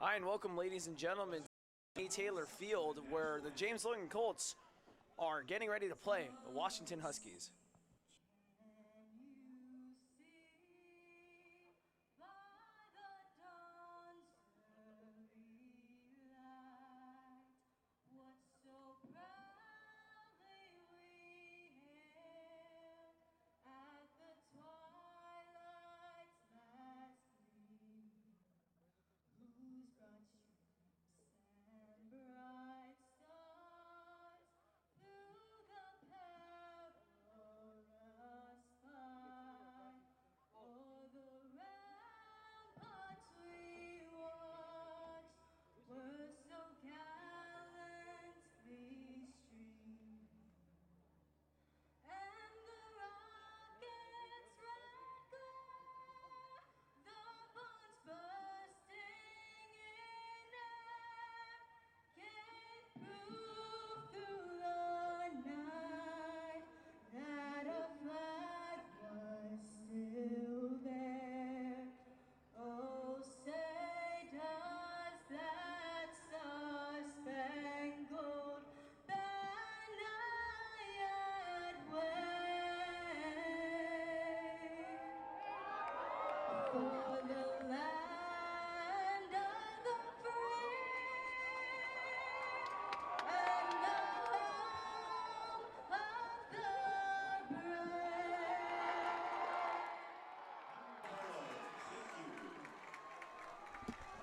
Hi, and welcome, ladies and gentlemen, to Taylor Field, where the James Logan Colts are getting ready to play the Washington Huskies.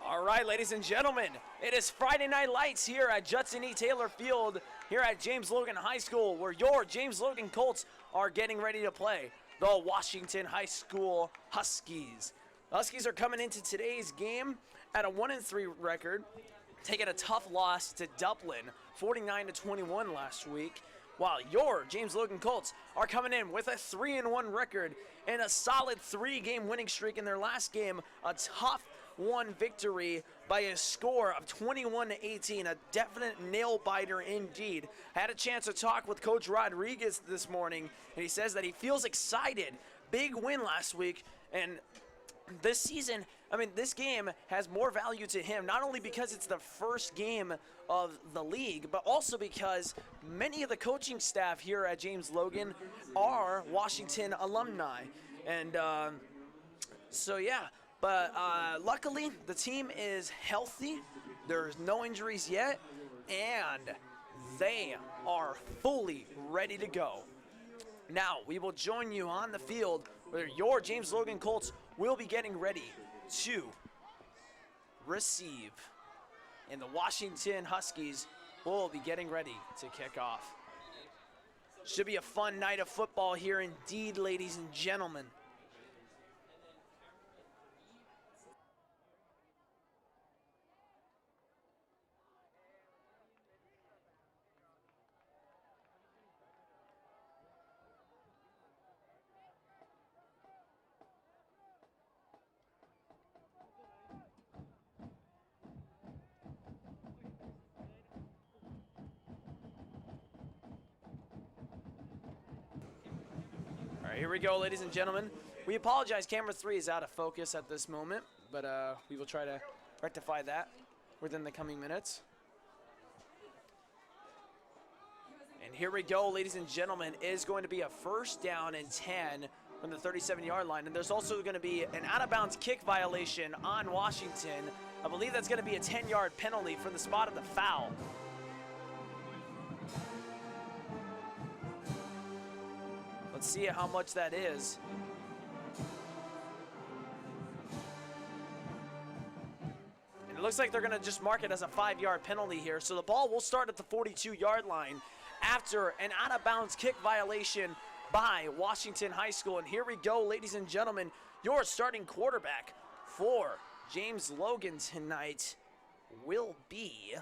All right, ladies and gentlemen, it is Friday Night Lights here at Judson E. Taylor Field, here at James Logan High School, where your James Logan Colts are getting ready to play the Washington High School Huskies. The Huskies are coming into today's game at a 1-3 record, taking a tough loss to Dublin, 49-21 last week, while your James Logan Colts are coming in with a 3-1 record and a solid 3-game winning streak in their last game, a tough one victory by a score of 21-18, a definite nail-biter indeed. I had a chance to talk with Coach Rodriguez this morning, and he says that he feels excited. Big win last week, and this season, this game has more value to him, not only because it's the first game of the league, but also because many of the coaching staff here at James Logan are Washington alumni. And but luckily the team is healthy. There's no injuries yet, and they are fully ready to go. Now, we will join you on the field where your James Logan Colts will be getting ready to receive. And the Washington Huskies will be getting ready to kick off. Should be a fun night of football here indeed, ladies and gentlemen. All right, here we go, ladies and gentlemen. We apologize, camera 3 is out of focus at this moment, but we will try to rectify that within the coming minutes. And here we go, ladies and gentlemen. It is going to be a 1st down and 10 from the 37-yard line, and there's also going to be an out-of-bounds kick violation on Washington. I believe that's going to be a 10-yard penalty for the spot of the foul. Let's see how much that is. And it looks like they're going to just mark it as a 5-yard penalty here. So the ball will start at the 42-yard line after an out-of-bounds kick violation by Washington High School. And here we go, ladies and gentlemen. Your starting quarterback for James Logan tonight will be...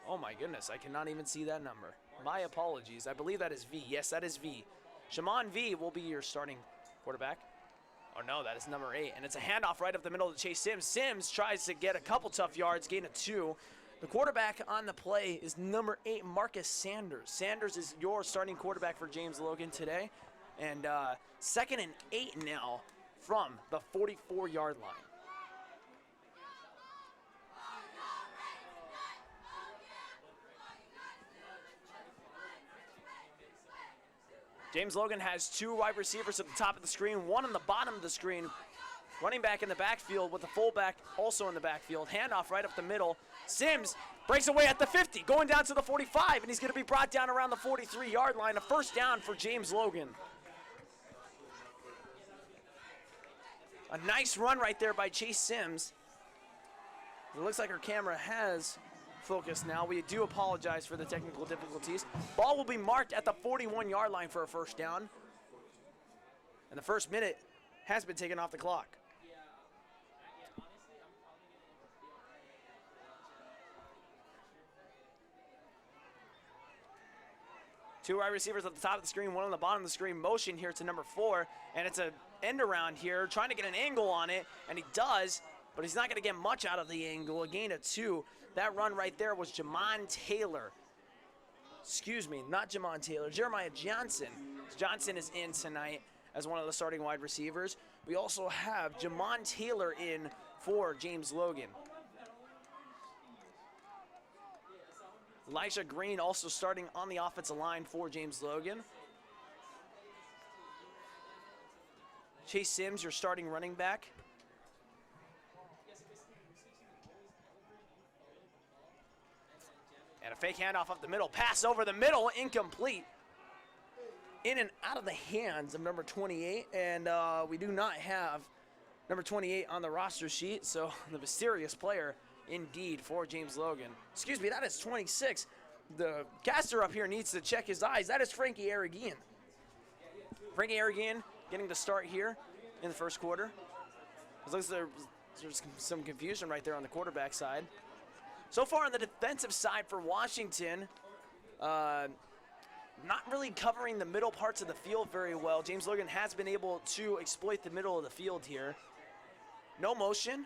Oh my goodness, I cannot even see that number. My apologies. I believe that is V. Yes, that is V. Shimon V will be your starting quarterback. Oh no, that is number 8. And it's a handoff right up the middle to Chase Sims. Sims tries to get a couple tough yards, gain of 2. The quarterback on the play is number 8, Marcus Sanders. Sanders is your starting quarterback for James Logan today. And 2nd and 8 now from the 44-yard line. James Logan has 2 wide receivers at the top of the screen, 1 on the bottom of the screen. Running back in the backfield with the fullback also in the backfield. Handoff right up the middle. Sims breaks away at the 50, going down to the 45, and he's going to be brought down around the 43-yard line. A first down for James Logan. A nice run right there by Chase Sims. It looks like our camera has focused now. We do apologize for the technical difficulties. Ball will be marked at the 41-yard line for a first down. And the first minute has been taken off the clock. Two wide receivers at the top of the screen, 1 on the bottom of the screen. Motion here to number 4, and it's an end around here, trying to get an angle on it, and he does, but he's not going to get much out of the angle. A gain of 2. That run right there was Jamon Taylor. Excuse me, not Jamon Taylor, Jeremiah Johnson. Johnson is in tonight as one of the starting wide receivers. We also have Jamon Taylor in for James Logan. Elijah Green also starting on the offensive line for James Logan. Chase Sims, your starting running back. And a fake handoff up the middle. Pass over the middle, incomplete. In and out of the hands of number 28. And we do not have number 28 on the roster sheet. So the mysterious player indeed for James Logan. Excuse me, that is 26. The caster up here needs to check his eyes. That is Frankie Aragian. Frankie Aragian getting the start here in the first quarter. It looks like there's some confusion right there on the quarterback side. So far on the defensive side for Washington, not really covering the middle parts of the field very well. James Logan has been able to exploit the middle of the field here. No motion.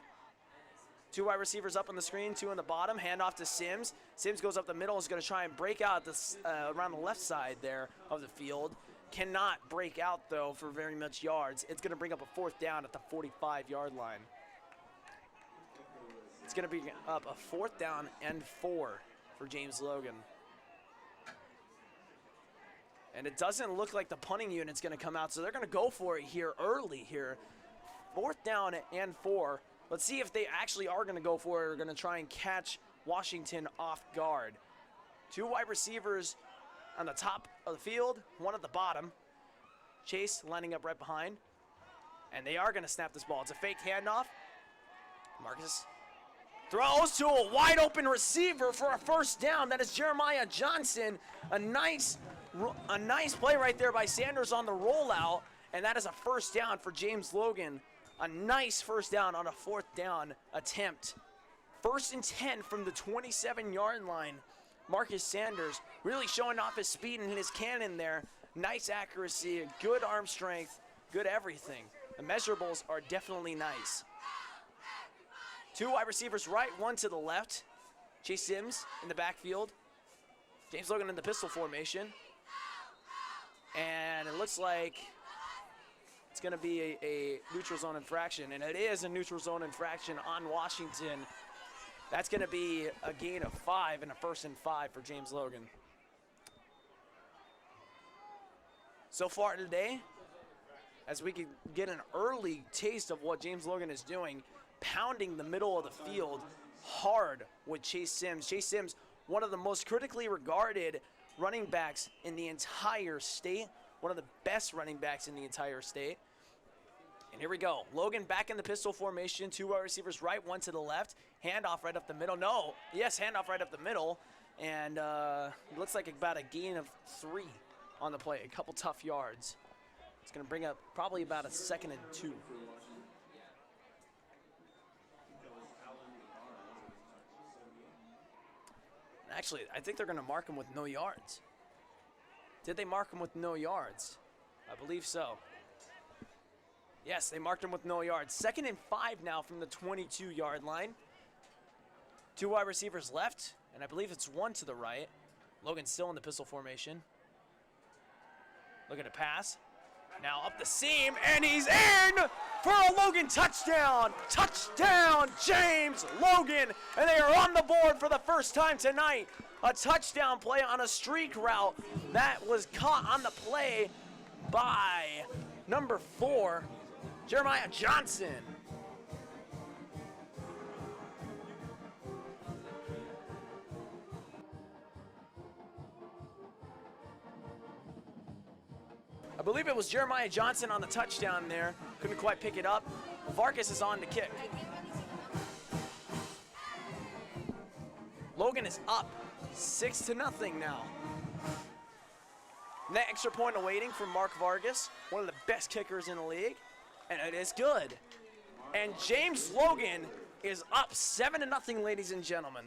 2 wide receivers up on the screen, 2 on the bottom. Handoff to Sims. Sims goes up the middle, is going to try and break out this, around the left side there of the field. Cannot break out, though, for very much yards. It's going to bring up a 4th down at the 45-yard line. It's going to bring up a 4th down and 4 for James Logan. And it doesn't look like the punting unit's going to come out, so they're going to go for it here early here. 4th down and 4. Let's see if they actually are going to go for it or going to try and catch Washington off guard. 2 wide receivers on the top of the field, 1 at the bottom. Chase lining up right behind. And they are going to snap this ball. It's a fake handoff. Marcus throws to a wide open receiver for a first down. That is Jeremiah Johnson. A nice play right there by Sanders on the rollout. And that is a first down for James Logan. A nice first down on a 4th down attempt. 1st and 10 from the 27-yard line. Marcus Sanders really showing off his speed and his cannon there. Nice accuracy, good arm strength, good everything. The measurables are definitely nice. 2 wide receivers right, 1 to the left. Chase Sims in the backfield. James Logan in the pistol formation. And it looks like it's going to be a neutral zone infraction, and it is a neutral zone infraction on Washington. That's going to be a gain of 5 and a 1st and 5 for James Logan. So far today, as we can get an early taste of what James Logan is doing, pounding the middle of the field hard with Chase Sims. Chase Sims, one of the most critically regarded running backs in the entire state, one of the best running backs in the entire state. And here we go. Logan back in the pistol formation. 2 wide receivers right, 1 to the left. Handoff right up the middle. No, yes, handoff right up the middle. And it looks like about a gain of 3 on the play. A couple tough yards. It's going to bring up probably about a 2nd and 2. Actually, I think they're going to mark him with no yards. Did they mark him with no yards? I believe so. Yes, they marked him with no yards. 2nd and 5 now from the 22-yard line. 2 wide receivers left, and I believe it's 1 to the right. Logan's still in the pistol formation. Looking to pass. Now up the seam, and he's in for a Logan touchdown. Touchdown, James Logan. And they are on the board for the first time tonight. A touchdown play on a streak route that was caught on the play by number 4, Jeremiah Johnson. I believe it was Jeremiah Johnson on the touchdown there. Couldn't quite pick it up. Vargas is on to kick. Logan is up 6-0 now. Net extra point awaiting from Mark Vargas, one of the best kickers in the league, and it is good. And James Logan is up 7-0, ladies and gentlemen.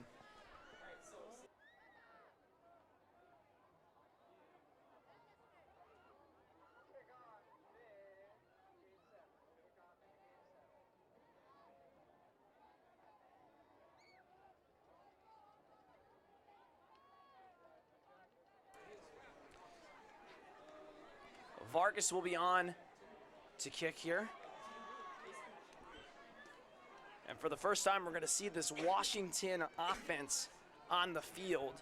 Vargas will be on to kick here. And for the first time, we're going to see this Washington offense on the field.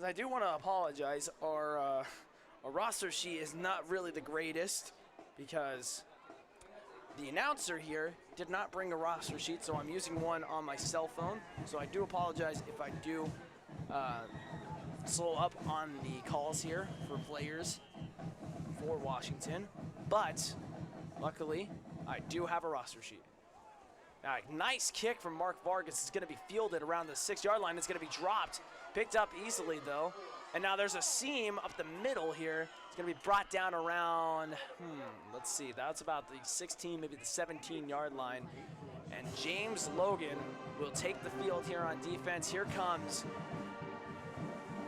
I do want to apologize. Our roster sheet is not really the greatest because the announcer here did not bring a roster sheet, so I'm using one on my cell phone. So I do apologize if I do slow up on the calls here for players for Washington, but luckily I do have a roster sheet. Now, nice kick from Mark Vargas. It's going to be fielded around the 6-yard line. It's going to be dropped, picked up easily though. And now there's a seam up the middle here. It's going to be brought down around, let's see, that's about the 16, maybe the 17-yard line. And James Logan will take the field here on defense. Here comes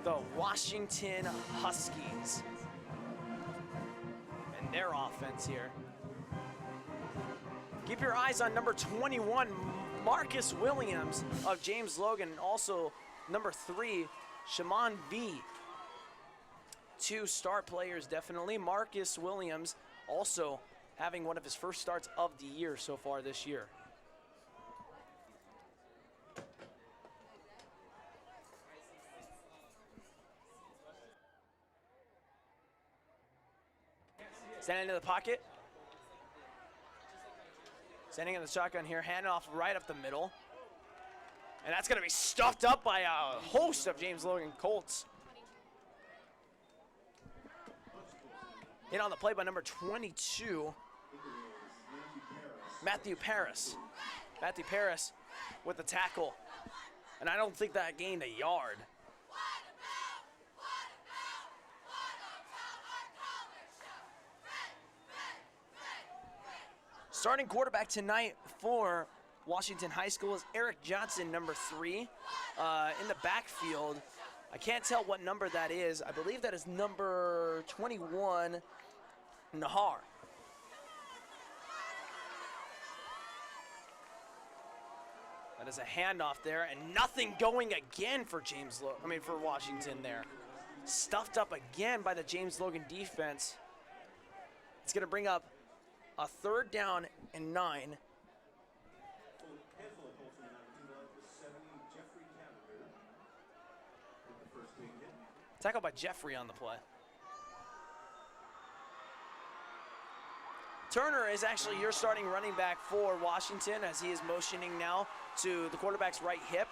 the Washington Huskies and their offense here. Keep your eyes on number 21, Marcus Williams of James Logan, and also number 3, Shaman V. 2 star players, definitely. Marcus Williams also having one of his first starts of the year so far this year. Standing in the pocket. Standing in the shotgun here, hand off right up the middle. And that's going to be stuffed up by a host of James Logan Colts. In on the play by number 22, Matthew Paris. Matthew Paris with the tackle. And I don't think that gained a yard. Starting quarterback tonight for Washington High School is Eric Johnson, number 3. In the backfield, I can't tell what number that is. I believe that is number 21, Nahar. That is a handoff there, and nothing going again for for Washington there. Stuffed up again by the James Logan defense. It's going to bring up a 3rd down and 9. Tackled by Jeffrey on the play. Turner is actually your starting running back for Washington as he is motioning now to the quarterback's right hip.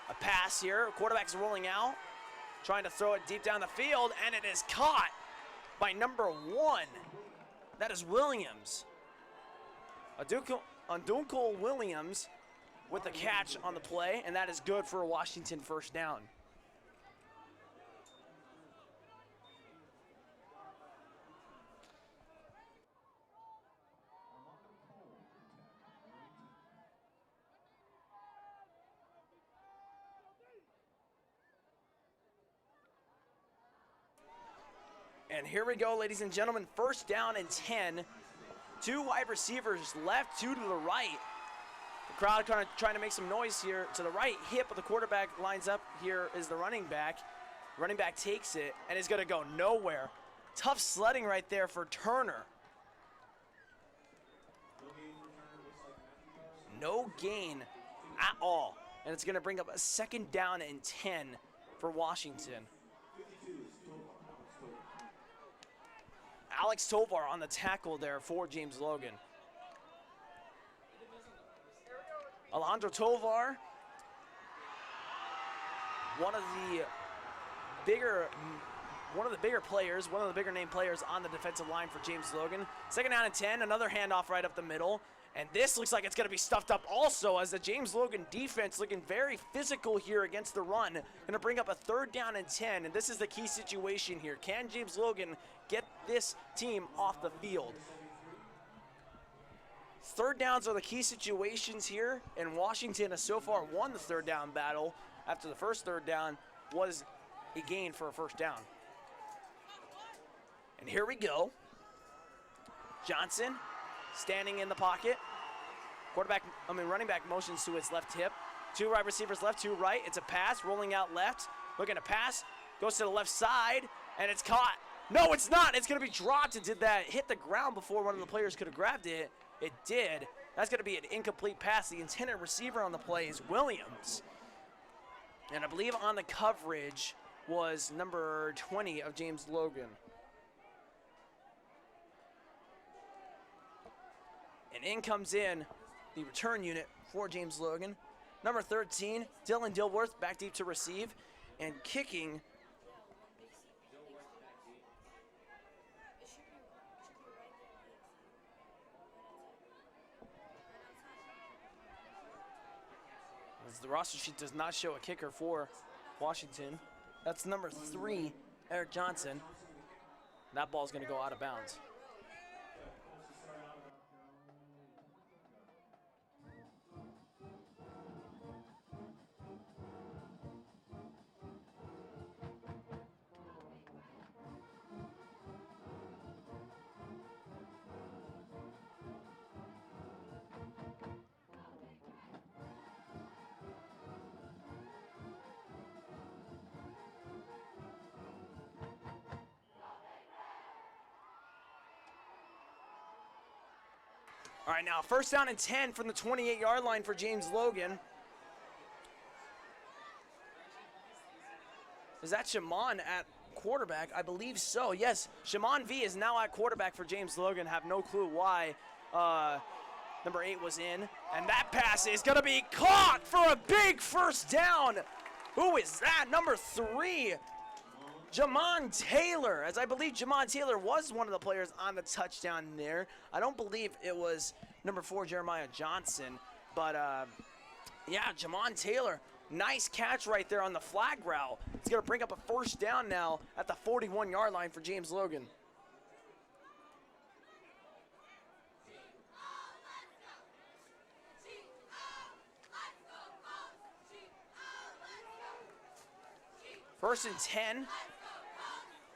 A pass here. Quarterback's rolling out, trying to throw it deep down the field, and it is caught by number 1. That is Williams. Adunkel Williams with the catch on the play, and that is good for a Washington 1st down. And here we go, ladies and gentlemen, 1st down and 10. 2 wide receivers left, 2 to the right. The crowd kind of trying to make some noise here. To the right, hip, but the quarterback lines up. Here is the running back. Running back takes it and is going to go nowhere. Tough sledding right there for Turner. No gain at all. And it's going to bring up a 2nd down and 10 for Washington. Alex Tovar on the tackle there for James Logan. Alejandro Tovar, one of the bigger players, one of the bigger name players on the defensive line for James Logan. 2nd down and 10, another handoff right up the middle. And this looks like it's going to be stuffed up also, as the James Logan defense looking very physical here against the run. Going to bring up a 3rd down and 10, and this is the key situation here. Can James Logan get this team off the field? 3rd downs are the key situations here, and Washington has so far won the 3rd down battle after the first 3rd down was a gain for a 1st down. And here we go. Johnson standing in the pocket. Running back motions to his left hip. 2 wide receivers left, 2 right. It's a pass, rolling out left. Looking to pass, goes to the left side, and it's caught. No, it's not. It's going to be dropped. And did that hit the ground before one of the players could have grabbed it? It did. That's going to be an incomplete pass. The intended receiver on the play is Williams. And I believe on the coverage was number 20 of James Logan. And in comes in the return unit for James Logan. Number 13, Dylan Dilworth, back deep to receive. And kicking as the roster sheet does not show a kicker for Washington. That's number 3, Eric Johnson. That ball's going to go out of bounds. All right, now 1st down and 10 from the 28-yard line for James Logan. Is that Shimon at quarterback? I believe so, yes. Shimon V is now at quarterback for James Logan. Have no clue why number 8 was in. And that pass is going to be caught for a big 1st down. Who is that? Number 3. Jamon Taylor, as I believe Jamon Taylor was one of the players on the touchdown there. I don't believe it was number 4, Jeremiah Johnson, but yeah, Jamon Taylor, nice catch right there on the flag route. It's going to bring up a 1st down now at the 41-yard line for James Logan. First and 10.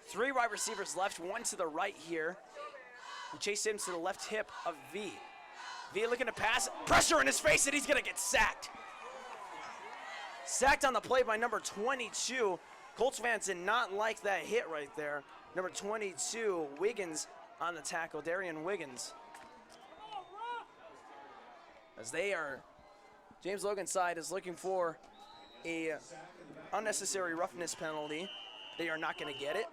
3 wide receivers left, 1 to the right here. And Chase Sims to the left hip of V. V looking to pass, pressure in his face, and he's gonna get sacked. Sacked on the play by number 22. Colts fans did not like that hit right there. Number 22, Wiggins on the tackle, Darian Wiggins. As they are, James Logan's side is looking for a unnecessary roughness penalty. They are not gonna get it.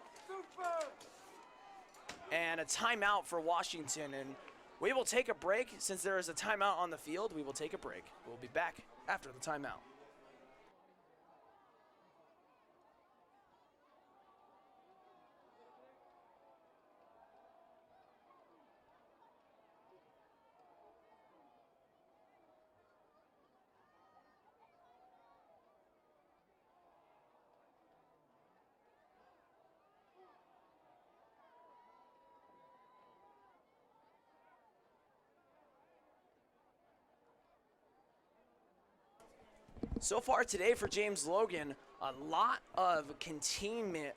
And a timeout for Washington, and we will take a break. Since there is a timeout on the field, we will take a break. We'll be back after the timeout. So far today for James Logan, a lot of containment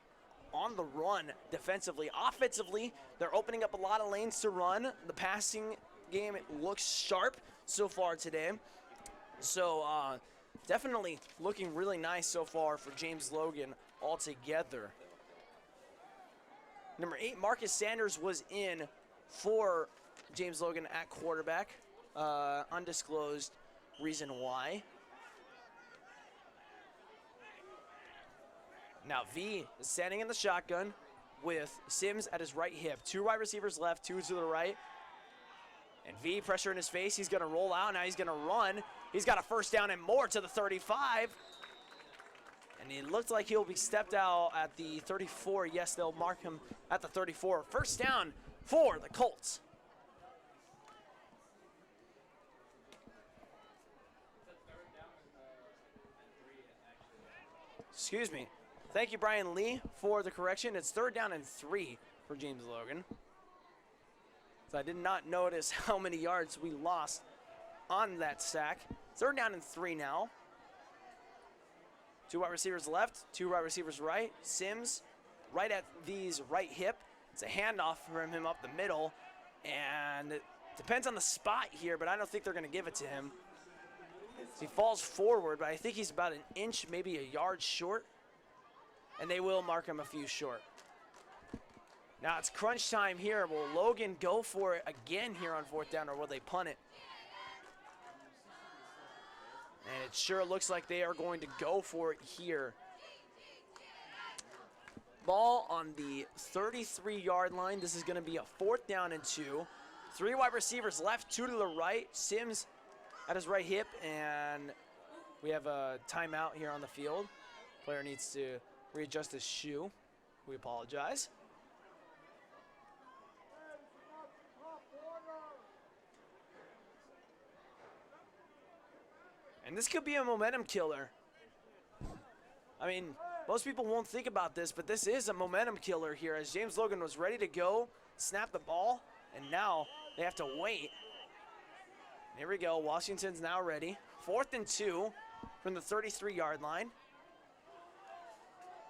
on the run defensively. Offensively, they're opening up a lot of lanes to run. The passing game, it looks sharp so far today. So definitely looking really nice so far for James Logan altogether. Number 8, Marcus Sanders was in for James Logan at quarterback. Undisclosed reason why. Now V is standing in the shotgun with Sims at his right hip. 2 wide receivers left, 2 to the right. And V, pressure in his face. He's going to roll out. Now he's going to run. He's got a first down and more to the 35. And it looks like he'll be stepped out at the 34. Yes, they'll mark him at the 34. First down for the Colts. Excuse me. Thank you, Brian Lee, for the correction. It's 3rd down and 3 for James Logan. So I did not notice how many yards we lost on that sack. 3rd down and 3 now. 2 wide receivers left, 2 wide receivers right. Sims right at V's right hip. It's a handoff from him up the middle. And it depends on the spot here, but I don't think they're going to give it to him. So he falls forward, but I think he's about an inch, maybe a yard short. And they will mark him a few short. Now it's crunch time here. Will Logan go for it again here on 4th down, or will they punt it? And it sure looks like they are going to go for it here. Ball on the 33-yard line. This is going to be a 4th down and 2. 3 wide receivers left, 2 to the right. Sims at his right hip, and we have a timeout here on the field. Player needs to readjust his shoe. We apologize. And this could be a momentum killer. I mean, most people won't think about this, but this is a momentum killer here as James Logan was ready to go, snap the ball, and now they have to wait. Here we go. Washington's now ready. 4th and 2 from the 33-yard line.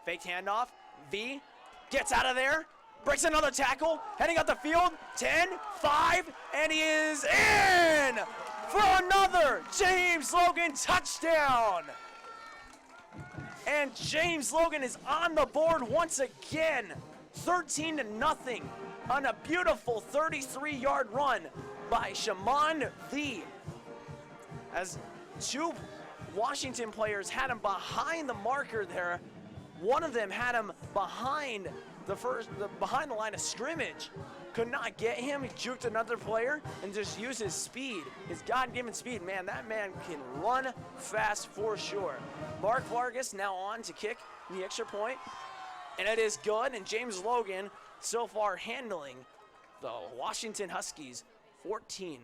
Fake handoff. V gets out of there. Breaks another tackle. Heading up the field. 10, 5, and he is in for another James Logan touchdown. And James Logan is on the board once again. 13-0 on a beautiful 33-yard run by Shaman V. As 2 Washington players had him behind the marker there. One of them had him behind behind the line of scrimmage. Could not get him. He juked another player and just used his speed, his God-given speed. Man, that man can run fast for sure. Mark Vargas now on to kick the extra point, and it is good. And James Logan so far handling the Washington Huskies 14-0.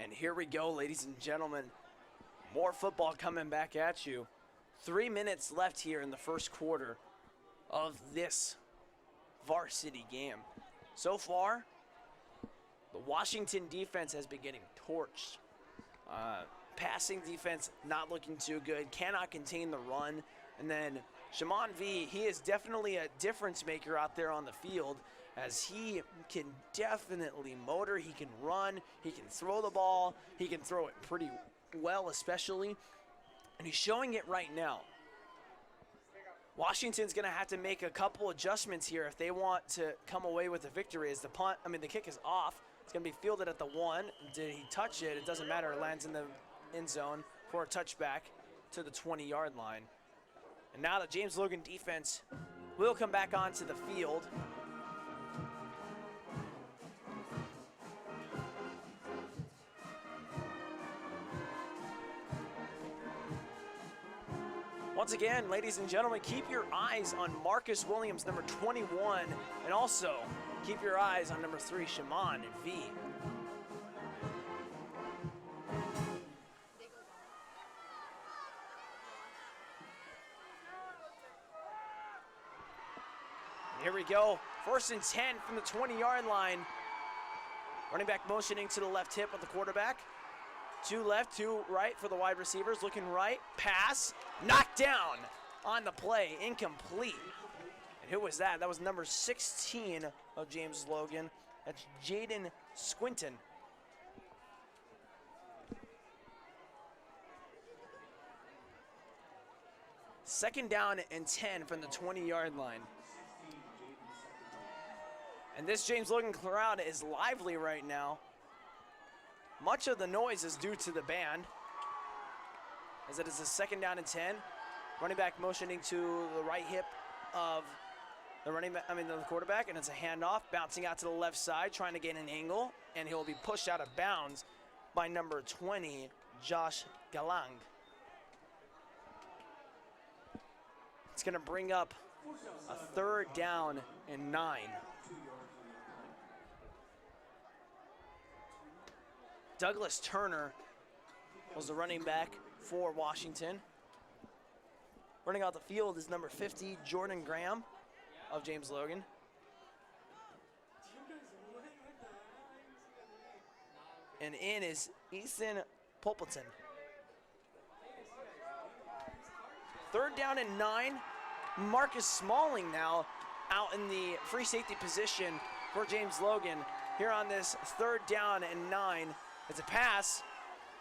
And here we go, ladies and gentlemen. More football coming back at you. 3 minutes left here in the first quarter of this varsity game. So far, the Washington defense has been getting torched. Passing defense not looking too good. Cannot contain the run. And then Shaman V, he is definitely a difference maker out there on the field, as he can definitely motor, he can run, he can throw the ball, he can throw it pretty well especially, and he's showing it right now. Washington's going to have to make a couple adjustments here if they want to come away with a victory. As the kick is off. It's going to be fielded at the 1. Did he touch it? It doesn't matter. It lands in the end zone for a touchback to the 20-yard line. And now the James Logan defense will come back onto the field. Once again, ladies and gentlemen, keep your eyes on Marcus Williams, number 21, and also keep your eyes on number 3, Shaman V. Here we go. 1st and 10 from the 20-yard line. Running back motioning to the left hip of the quarterback. Two left, two right for the wide receivers. Looking right, pass, knocked down on the play, incomplete. And who was that? That was number 16 of James Logan. That's Jaden Squinton. Second down and 10 from the 20-yard line. And this James Logan crowd is lively right now. Much of the noise is due to the band, as it is a second down and 10. Running back motioning to the right hip of the quarterback, and it's a handoff, bouncing out to the left side, trying to get an angle, and he'll be pushed out of bounds by number 20, Josh Galang. It's gonna bring up a third down and 9. Douglas Turner was the running back for Washington. Running out the field is number 50, Jordan Graham of James Logan. And in is Ethan Popleton. Third down and 9. Marcus Smalling now out in the free safety position for James Logan. Here on this third down and 9. It's a pass.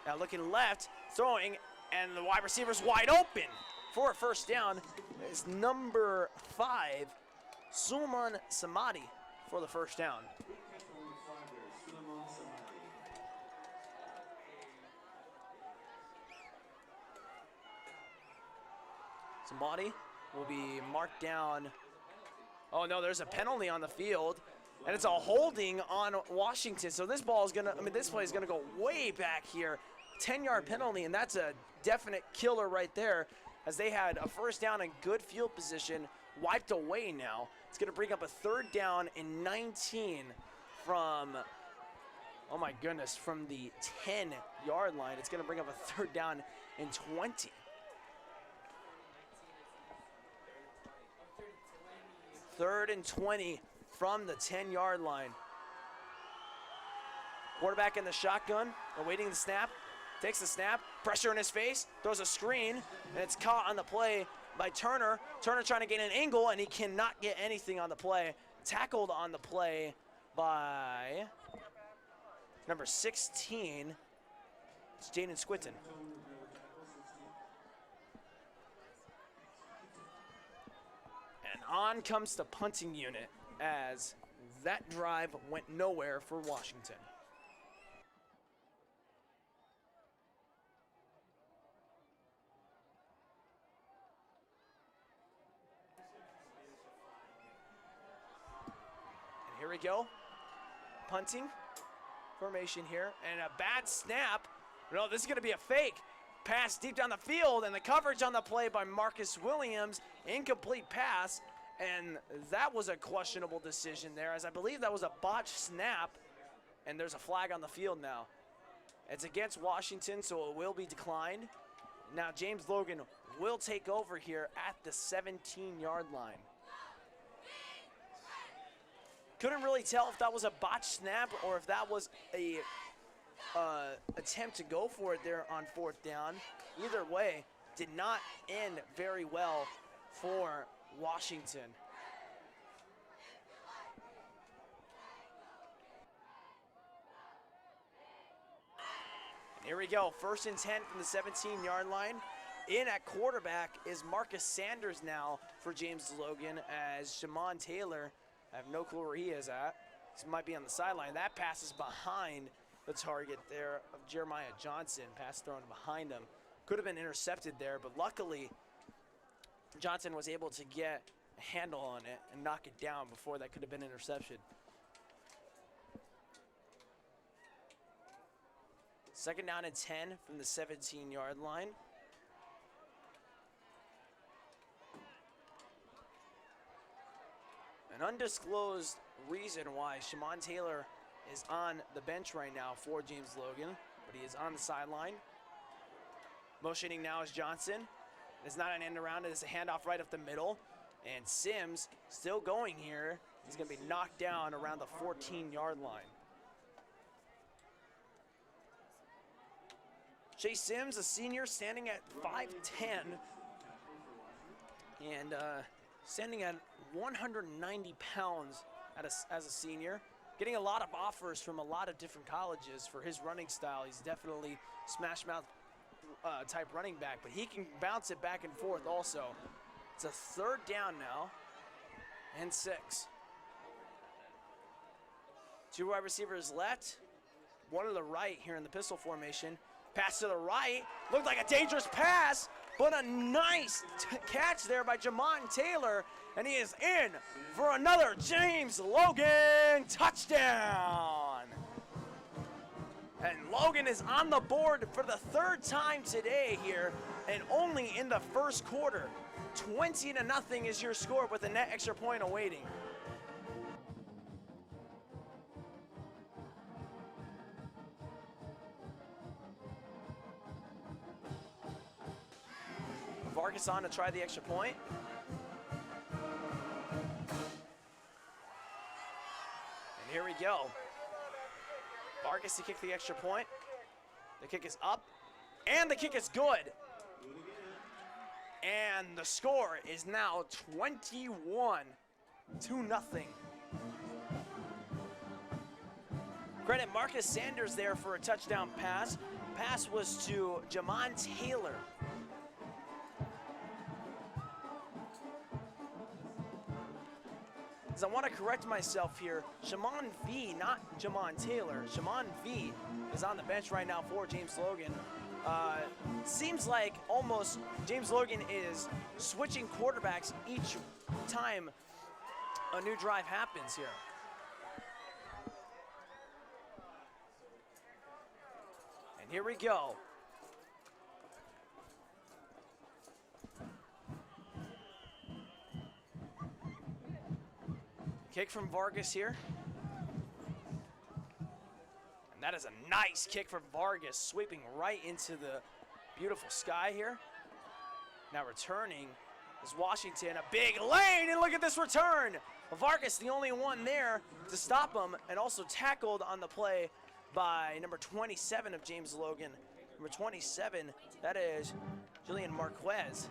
Now looking left, throwing, and the wide receiver's wide open for a first down. It's number 5, Suman Samadi for the first down. Samadi will be marked down. Oh no, there's a penalty on the field, and it's a holding on Washington. So this ball is this play is gonna go way back here. 10-yard penalty, and that's a definite killer right there, as they had a first down and good field position wiped away now. It's gonna bring up a third down and 19 from, oh my goodness, from the 10-yard line. It's gonna bring up a third down and 20. Third and 20 from the 10-yard line. Quarterback in the shotgun, awaiting the snap, takes the snap, pressure in his face, throws a screen, and it's caught on the play by Turner. Turner trying to get an angle, and he cannot get anything on the play. Tackled on the play by number 16, it's Jaden Squinton. And on comes the punting unit, as that drive went nowhere for Washington. And here we go. Punting formation here, and a bad snap. No, this is going to be a fake. Pass deep down the field, and the coverage on the play by Marcus Williams. Incomplete pass, and that was a questionable decision there, as I believe that was a botched snap, and there's a flag on the field now. It's against Washington, so it will be declined. Now James Logan will take over here at the 17-yard line. Couldn't really tell if that was a botched snap or if that was a attempt to go for it there on fourth down. Either way, did not end very well for Washington. Here we go, 1st and 10 from the 17-yard line. In at quarterback is Marcus Sanders now for James Logan, as Shamon Taylor, I have no clue where he is at. He might be on the sideline. That pass is behind the target there of Jeremiah Johnson. Pass thrown behind him. Could have been intercepted there, but luckily Johnson was able to get a handle on it and knock it down before that could have been interception. Second down and 10 from the 17-yard line. An undisclosed reason why Shamon Taylor is on the bench right now for James Logan, but he is on the sideline. Motioning now is Johnson. It's not an end around, it is a handoff right up the middle. And Sims still going here. He's gonna be knocked down around the 14-yard line. Chase Sims, a senior, standing at 5'10", and standing at 190 pounds as a senior. Getting a lot of offers from a lot of different colleges for his running style. He's definitely smash mouth type running back, but he can bounce it back and forth also. It's a 3rd down now, and 6. 2 wide receivers left, 1 to the right here in the pistol formation. Pass to the right, looked like a dangerous pass, but a nice catch there by Jamon Taylor, and he is in for another James Logan touchdown. And Logan is on the board for the 3rd time today here, and only in the 1st quarter. 20-0 is your score with a net extra point awaiting. Vargas on to try the extra point. And here we go. Vargas to kick the extra point. The kick is up, and the kick is good. And the score is now 21-0. Credit Marcus Sanders there for a touchdown pass. Pass was to Jamon Taylor. I want to correct myself here. Shimon V, not Jamon Taylor. Shimon V is on the bench right now for James Logan. Seems like almost James Logan is switching quarterbacks each time a new drive happens here. And here we go. Kick from Vargas here. And that is a nice kick from Vargas, sweeping right into the beautiful sky here. Now returning is Washington, a big lane, and look at this return. Vargas, the only one there to stop him, and also tackled on the play by number 27 of James Logan. Number 27, that is Julian Marquez.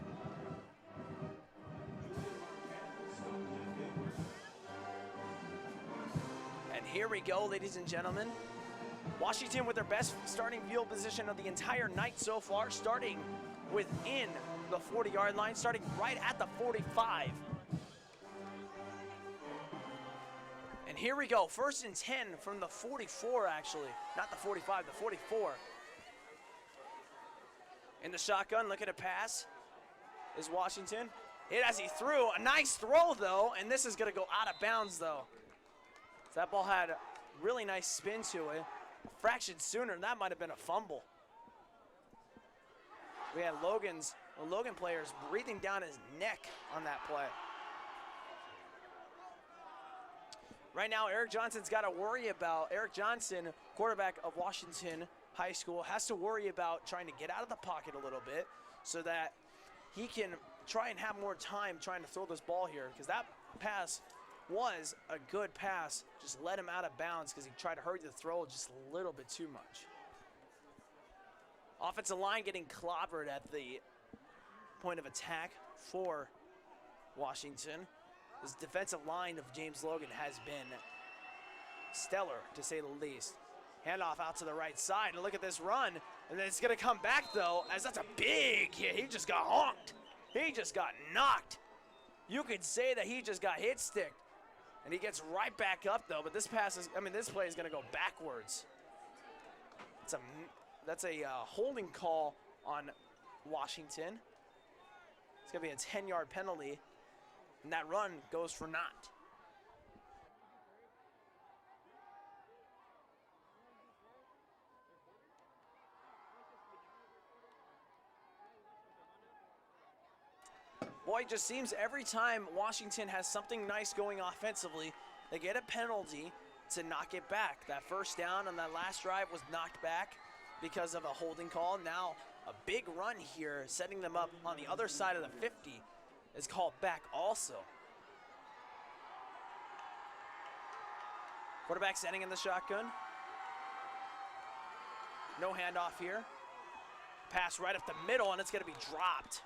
Here we go, ladies and gentlemen. Washington with their best starting field position of the entire night so far, starting within the 40-yard line, starting right at the 45. And here we go, 1st and 10 from the 44 actually, not the 45, the 44. In the shotgun, look at a pass, is Washington. Hit as he threw, a nice throw though, and this is gonna go out of bounds though. That ball had a really nice spin to it. A fraction sooner, and that might have been a fumble. We had Logan players breathing down his neck on that play. Right now, Eric Johnson, quarterback of Washington High School, has to worry about trying to get out of the pocket a little bit so that he can try and have more time trying to throw this ball here, because that pass was a good pass, just let him out of bounds because he tried to hurry the throw just a little bit too much. Offensive line getting clobbered at the point of attack for Washington. This defensive line of James Logan has been stellar, to say the least. Handoff out to the right side, and look at this run. And then it's gonna come back though, as that's a big hit. He just got honked. He just got knocked. You could say that he just got hit sticked. And he gets right back up though, but this play is gonna go backwards. That's a holding call on Washington. It's gonna be a 10-yard penalty, and that run goes for naught. Boy, it just seems every time Washington has something nice going offensively, they get a penalty to knock it back. That first down on that last drive was knocked back because of a holding call. Now a big run here, setting them up on the other side of the 50, is called back also. Quarterback setting in the shotgun. No handoff here. Pass right up the middle, and it's going to be dropped.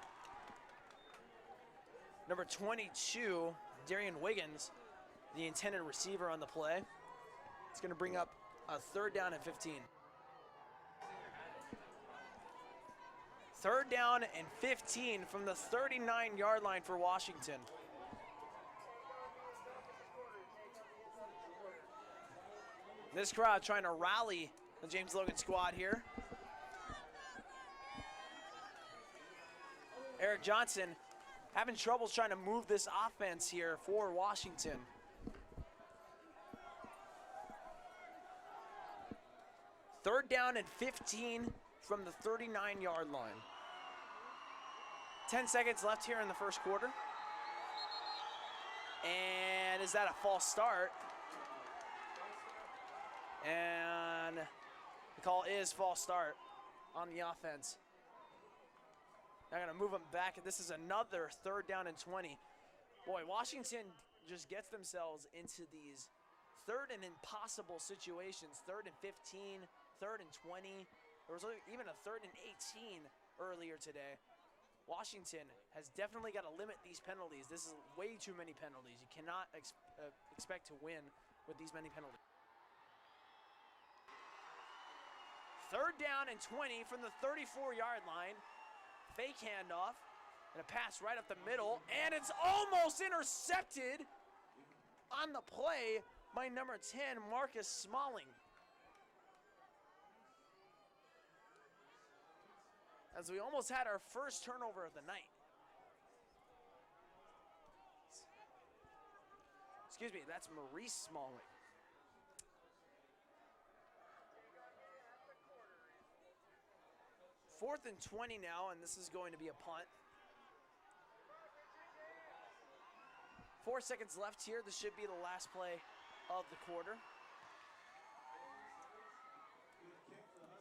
Number 22, Darian Wiggins, the intended receiver on the play. It's going to bring up a 3rd down and 15. 3rd down and 15 from the 39-yard line for Washington. This crowd trying to rally the James Logan squad here. Eric Johnson having troubles trying to move this offense here for Washington. Third down and 15 from the 39-yard line. 10 seconds left here in the first quarter. And is that a false start? And the call is false start on the offense. They're going to move them back. This is another 3rd down and 20. Boy, Washington just gets themselves into these 3rd and impossible situations. 3rd and 15, 3rd and 20. There was even a 3rd and 18 earlier today. Washington has definitely got to limit these penalties. This is way too many penalties. You cannot expect to win with these many penalties. 3rd down and 20 from the 34-yard line. Fake handoff and a pass right up the middle, and it's almost intercepted on the play by number 10, Marcus Smalling. As we almost had our first turnover of the night. Excuse me, that's Maurice Smalling. Fourth and 20 now, and this is going to be a punt. 4 seconds left here. This should be the last play of the quarter.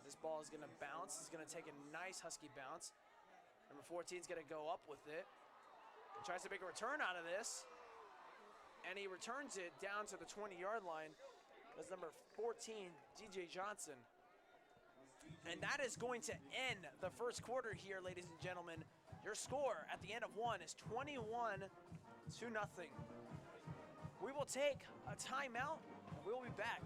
This ball is going to bounce. It's going to take a nice Husky bounce. Number 14 is going to go up with it. He tries to make a return out of this. And he returns it down to the 20-yard line. That's number 14, DJ Johnson. And that is going to end the first quarter here, ladies and gentlemen. Your score at the end of one is 21-0. We will take a timeout, and we will be back.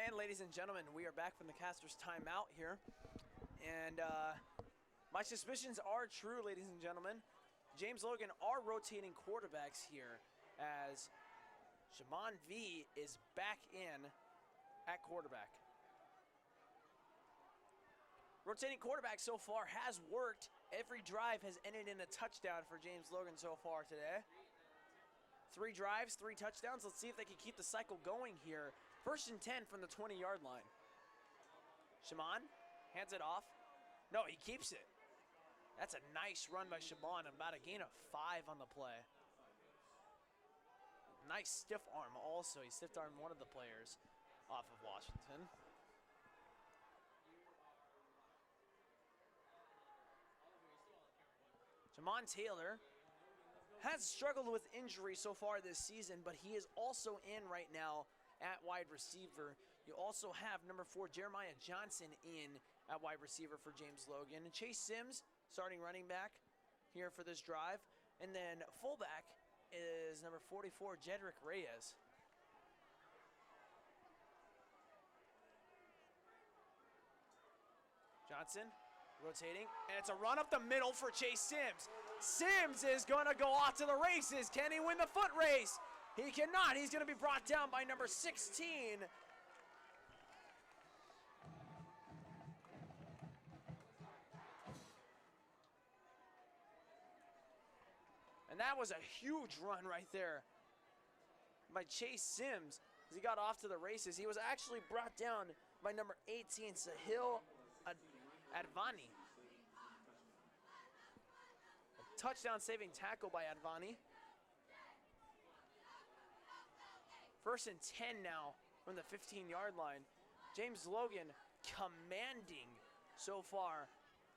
And ladies and gentlemen, we are back from the caster's timeout here. And my suspicions are true, ladies and gentlemen. James Logan are rotating quarterbacks here as Shimon V is back in at quarterback. Rotating quarterback so far has worked. Every drive has ended in a touchdown for James Logan so far today. 3 drives, 3 touchdowns. Let's see if they can keep the cycle going here. 1st and 10 from the 20-yard line. Shimon hands it off. No, he keeps it. That's a nice run by Shimon, about a gain of 5 on the play. Nice stiff arm also. He stiff armed one of the players off of Washington. Jamon Taylor has struggled with injury so far this season, but he is also in right now at wide receiver. You also have number 4, Jeremiah Johnson, in at wide receiver for James Logan. And Chase Sims, starting running back here for this drive. And then fullback is number 44, Jedrick Reyes. Johnson rotating, and it's a run up the middle for Chase Sims. Sims is going to go off to the races. Can he win the foot race? He cannot. He's going to be brought down by number 16. And that was a huge run right there by Chase Sims as he got off to the races. He was actually brought down by number 18, Sahil Advani. A touchdown saving tackle by Advani. 1st and 10 now from the 15-yard line. James Logan commanding so far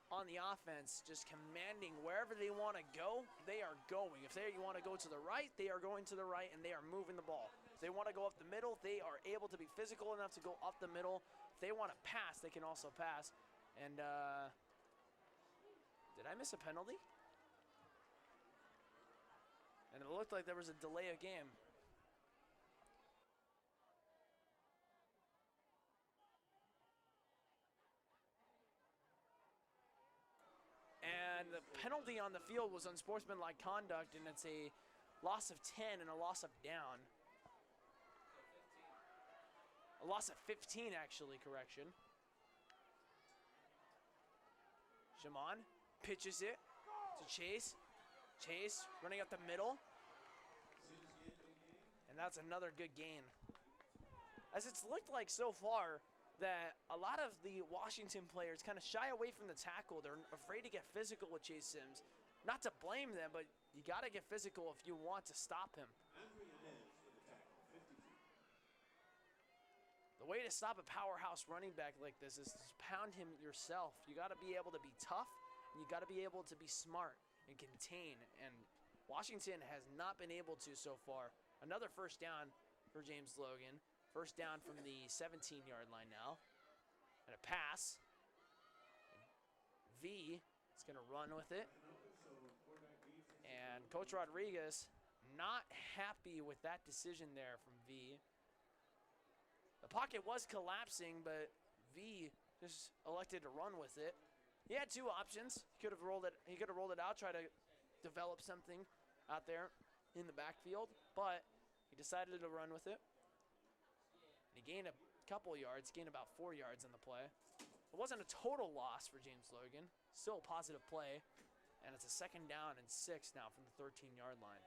on the offense, just commanding wherever they want to go, they are going. If they want to go to the right, they are going to the right, and they are moving the ball. If they want to go up the middle, they are able to be physical enough to go up the middle. If they want to pass, they can also pass. And did I miss a penalty? And it looked like there was a delay of game. And the penalty on the field was unsportsmanlike conduct, and it's a loss of 10 and a loss of down. A loss of 15, actually, correction. Shaman pitches it to Chase. Chase running up the middle. And that's another good gain. As it's looked like so far, that a lot of the Washington players kind of shy away from the tackle. They're afraid to get physical with Chase Sims. Not to blame them, but you got to get physical if you want to stop him. The way to stop a powerhouse running back like this is to pound him yourself. You got to be able to be tough, and you got to be able to be smart and contain. And Washington has not been able to so far. Another 1st down for James Logan. 1st down from the 17-yard line now. And a pass. V is going to run with it. And Coach Rodriguez not happy with that decision there from V. The pocket was collapsing, but V just elected to run with it. He had 2 options. He could have rolled it out, try to develop something out there in the backfield, but he decided to run with it. He gained a couple yards, gained about 4 yards on the play. It wasn't a total loss for James Logan. Still a positive play. And it's a 2nd down and 6 now from the 13-yard line.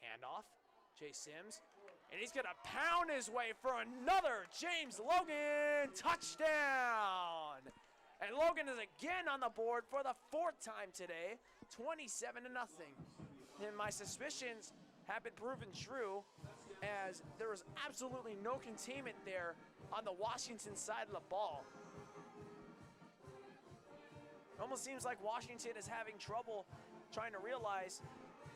Handoff, Chase Sims. And he's going to pound his way for another James Logan touchdown. And Logan is again on the board for the 4th time today, 27-0. And my suspicions have been proven true, as there was absolutely no containment there on the Washington side of the ball. It almost seems like Washington is having trouble trying to realize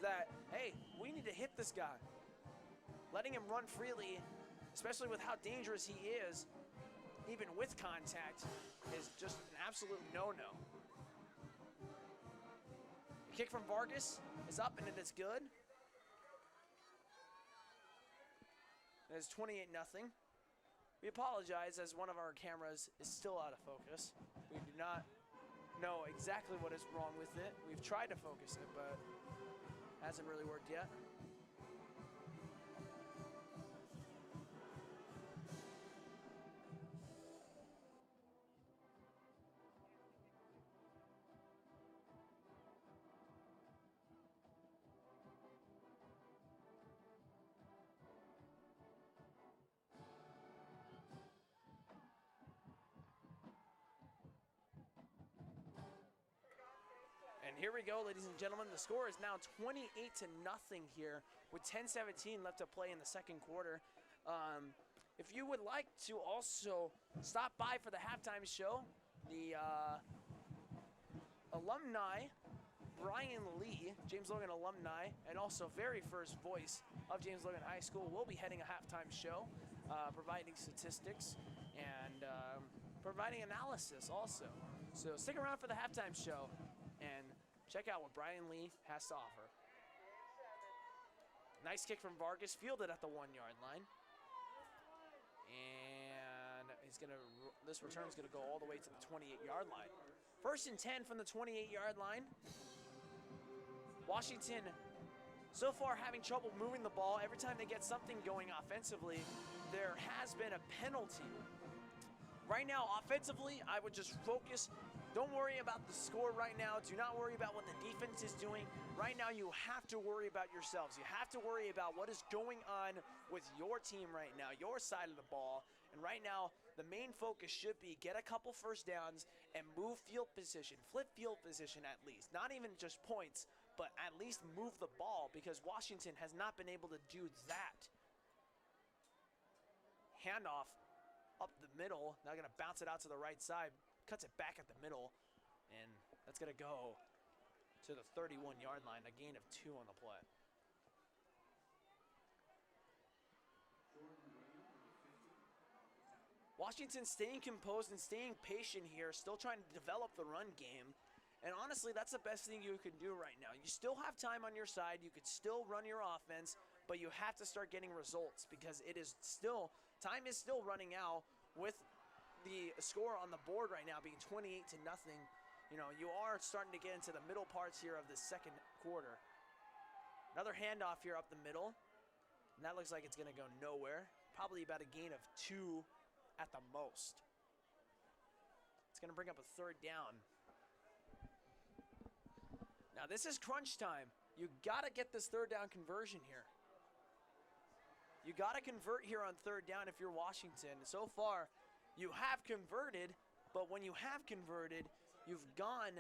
that, hey, we need to hit this guy. Letting him run freely, especially with how dangerous he is, even with contact, is just an absolute no-no. The kick from Vargas is up, and it is good. It's 28-0. We apologize as one of our cameras is still out of focus. We do not know exactly what is wrong with it. We've tried to focus it, but hasn't really worked yet. And here we go, ladies and gentlemen. The score is now 28-0 here with 10:17 left to play in the 2nd quarter. If you would like to also stop by for the halftime show, the alumni, Brian Lee, James Logan alumni, and also very first voice of James Logan High School, will be heading a halftime show, providing statistics and providing analysis also. So stick around for the halftime show and check out what Brian Lee has to offer. Nice kick from Vargas, fielded at the 1-yard line. And this return is gonna go all the way to the 28-yard line. First and 10 from the 28-yard line. Washington so far having trouble moving the ball. Every time they get something going offensively, there has been a penalty. Right now, offensively, I would just focus. Don't worry about the score right now. Do not worry about what the defense is doing. Right now, you have to worry about yourselves. You have to worry about what is going on with your team right now, your side of the ball. And right now, the main focus should be get a couple first downs and move field position, flip field position at least. Not even just points, but at least move the ball, because Washington has not been able to do that. Handoff up the middle, now gonna bounce it out to the right side, cuts it back at the middle, and that's gonna go to the 31-yard line, a gain of 2 on the play. Washington staying composed and staying patient here, still trying to develop the run game. And honestly, that's the best thing you can do right now. You still have time on your side. You could still run your offense, but you have to start getting results, because it is still, time is still running out with the score on the board right now being 28-0. You know, you are starting to get into the middle parts here of the second quarter. Another handoff here up the middle, and that looks like it's going to go nowhere. Probably about a gain of 2 at the most. It's going to bring up a third down. Now this is crunch time. You gotta get this third down conversion here. You gotta convert here on third down if you're Washington. So far, you have converted, but when you have converted, you've gone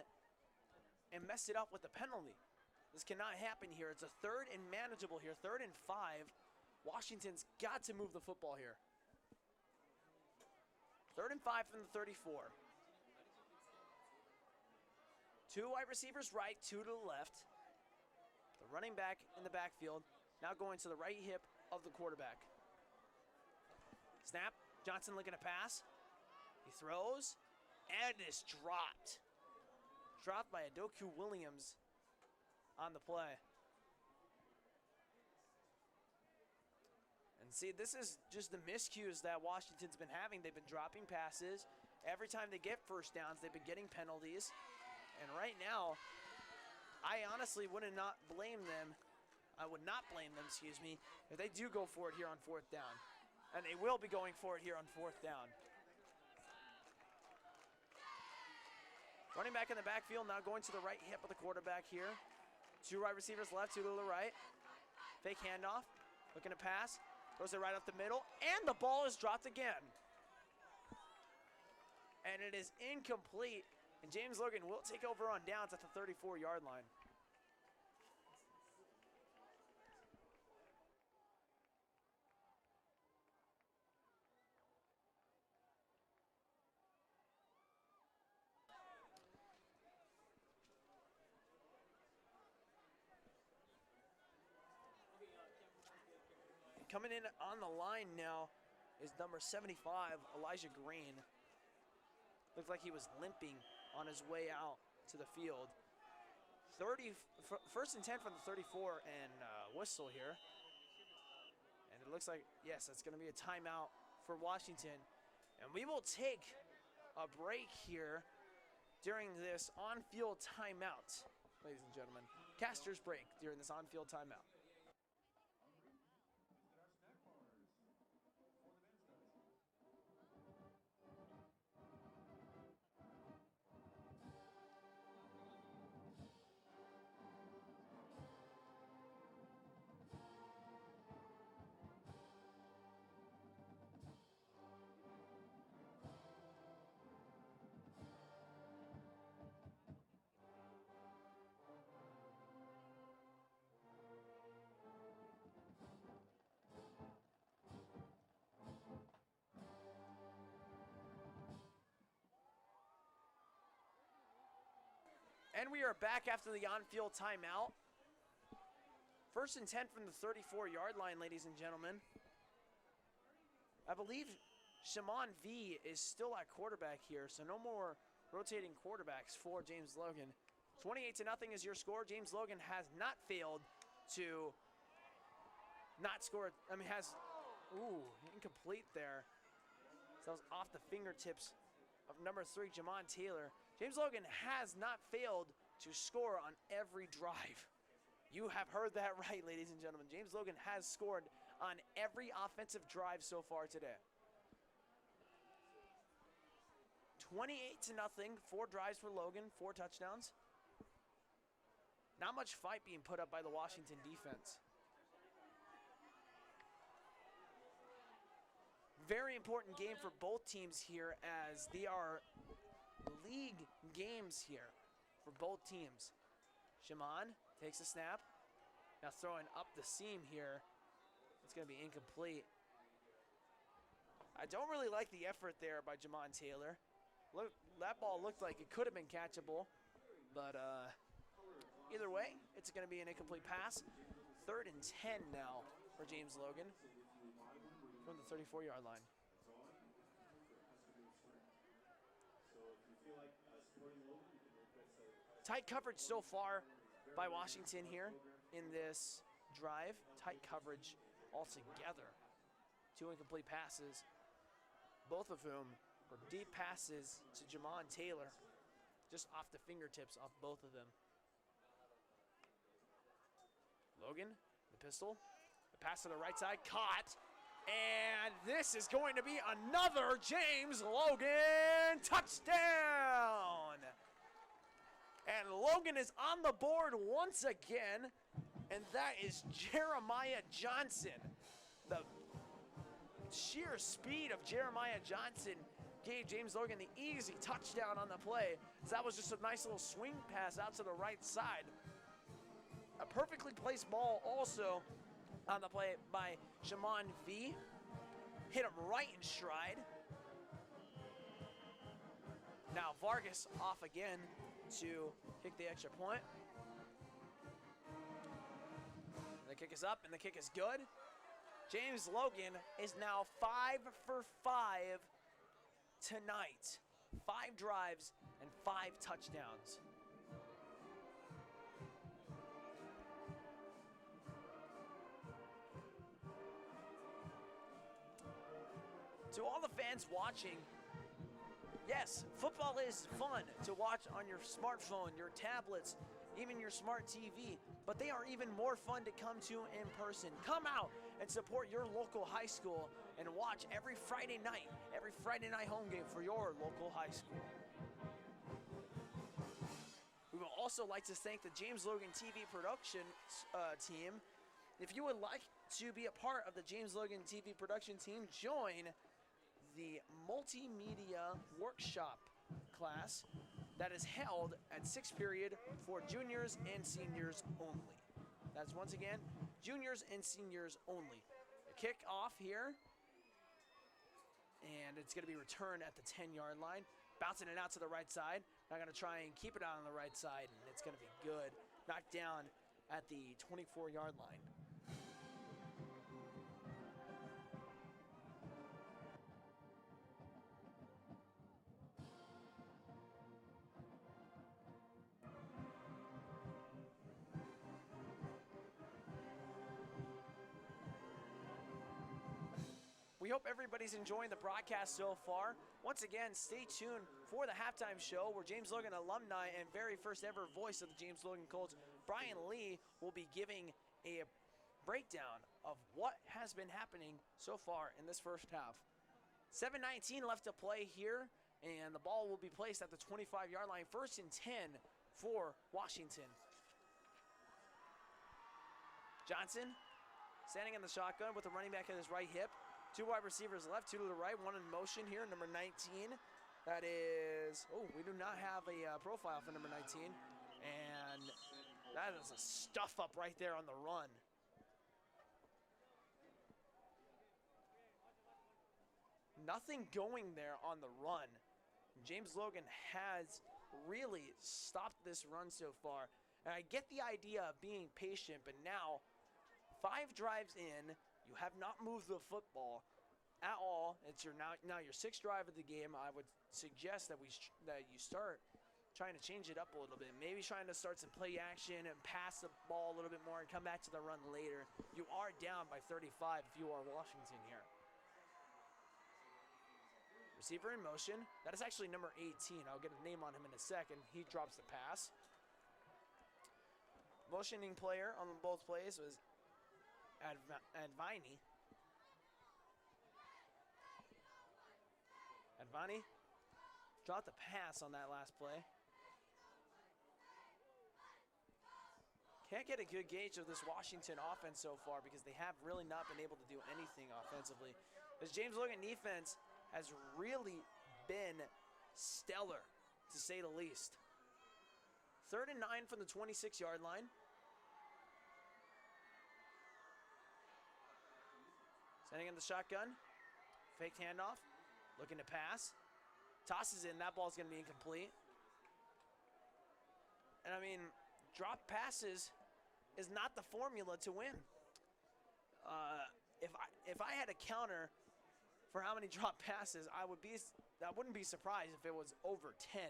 and messed it up with the penalty. This cannot happen here. It's a third and manageable here, 3rd and 5. Washington's got to move the football here. 3rd and 5 from the 34. 2 wide receivers right, 2 to the left. The running back in the backfield, now going to the right hip of the quarterback. Snap, Johnson looking to pass. He throws, and it's dropped. Dropped by Adoku Williams on the play. And see, this is just the miscues that Washington's been having. They've been dropping passes. Every time they get first downs, they've been getting penalties. And right now, I honestly would not blame them. I would not blame them, excuse me, if they do go for it here on 4th down. And they will be going for it here on 4th down. Running back in the backfield, now going to the right hip of the quarterback here. 2 wide receivers left, 2 to the right. Fake handoff, looking to pass. Throws it right up the middle, and the ball is dropped again. And it is incomplete. And James Logan will take over on downs at the 34-yard line. Coming in on the line now is number 75, Elijah Green. Looked like he was limping on his way out to the field. 1st and 10 from the 34, and whistle here. And it looks like, yes, it's going to be a timeout for Washington. And we will take a break here during this on-field timeout, ladies and gentlemen. Caster's break during this on-field timeout. And we are back after the on-field timeout. 1st and 10 from the 34-yard line, ladies and gentlemen. I believe Shimon V is still at quarterback here, so no more rotating quarterbacks for James Logan. 28-0 is your score. James Logan has not failed to not score. I mean, incomplete there. So that was off the fingertips of number 3, Jamon Taylor. James Logan has not failed to score on every drive. You have heard that right, ladies and gentlemen. James Logan has scored on every offensive drive so far today. 28-0, 4 drives for Logan, 4 touchdowns. Not much fight being put up by the Washington defense. Very important game for both teams here, as they are league games here for both teams. Shimon takes a snap. Now throwing up the seam here. It's going to be incomplete. I don't really like the effort there by Jamon Taylor. Look, that ball looked like it could have been catchable, but either way, it's going to be an incomplete pass. 3rd and 10 now for James Logan from the 34-yard line. Tight coverage so far by Washington here in this drive. Tight coverage altogether. 2 incomplete passes, both of whom were deep passes to Jamon Taylor, just off the fingertips of both of them. Logan, the pistol, the pass to the right side, caught, and this is going to be another James Logan touchdown! And Logan is on the board once again, and that is Jeremiah Johnson. The sheer speed of Jeremiah Johnson gave James Logan the easy touchdown on the play. So that was just a nice little swing pass out to the right side. A perfectly placed ball also on the play by Shimon V. Hit him right in stride. Now Vargas off again to kick the extra point. The kick is up and the kick is good. James Logan is now 5 for 5 tonight. 5 drives and 5 touchdowns. To all the fans watching, yes, football is fun to watch on your smartphone, your tablets, even your smart TV, but they are even more fun to come to in person. Come out and support your local high school and watch every Friday night home game for your local high school. We would also like to thank the James Logan TV production team. If you would like to be a part of the James Logan TV production team, join the multimedia workshop class that is held at 6th period for juniors and seniors only. That's once again, juniors and seniors only. The kick off here, and it's gonna be returned at the 10-yard line. Bouncing it out to the right side. Now gonna try and keep it out on the right side, and it's gonna be good. Knocked down at the 24-yard line. We hope everybody's enjoying the broadcast so far. Once again, stay tuned for the halftime show where James Logan alumni and very first ever voice of the James Logan Colts, Brian Lee, will be giving a breakdown of what has been happening so far in this first half. 7:19 left to play here, and the ball will be placed at the 25-yard line. 1st and 10 for Washington. Johnson standing in the shotgun with the running back at his right hip. 2 wide receivers left, 2 to the right, 1 in motion here, number 19. That is, oh, we do not have a profile for number 19. And that is a stuff up right there on the run. Nothing going there on the run. James Logan has really stopped this run so far. And I get the idea of being patient, but now 5 drives in, you have not moved the football at all. It's your now your 6th drive of the game. I would suggest that you start trying to change it up a little bit. Maybe trying to start some play action and pass the ball a little bit more and come back to the run later. You are down by 35 if you are Washington here. Receiver in motion. That is actually number 18. I'll get a name on him in a second. He drops the pass. Motioning player on both plays was Advani. Advani dropped the pass on that last play. Can't get a good gauge of this Washington offense so far because they have really not been able to do anything offensively. This James Logan defense has really been stellar, to say the least. 3rd and 9 from the 26-yard line. Sending in the shotgun. Faked handoff. Looking to pass. Tosses in. That ball's going to be incomplete. And I mean, drop passes is not the formula to win. If I had a counter for how many drop passes, I wouldn't be surprised if it was over 10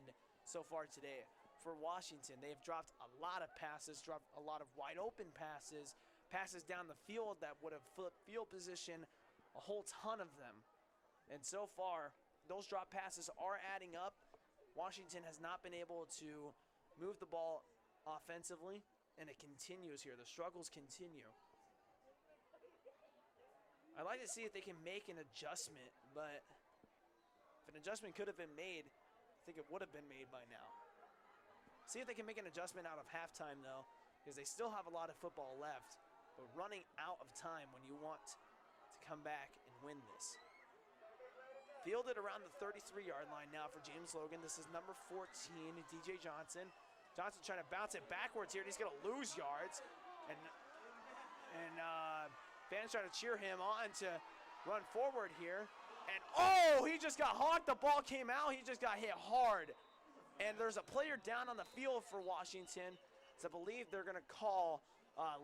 so far today for Washington. They have dropped a lot of passes, dropped a lot of wide open passes, passes down the field that would have flipped field position, a whole ton of them. And so far, those drop passes are adding up. Washington has not been able to move the ball offensively, and it continues here. The struggles continue. I'd like to see if they can make an adjustment, but if an adjustment could have been made, I think it would have been made by now. See if they can make an adjustment out of halftime, though, because they still have a lot of football left, but running out of time when you want to come back and win this. Fielded around the 33-yard line now for James Logan. This is number 14, DJ Johnson. Johnson trying to bounce it backwards here, and he's going to lose yards. And fans trying to cheer him on to run forward here. And, oh, he just got honked. The ball came out. He just got hit hard. And there's a player down on the field for Washington. So I believe they're going to call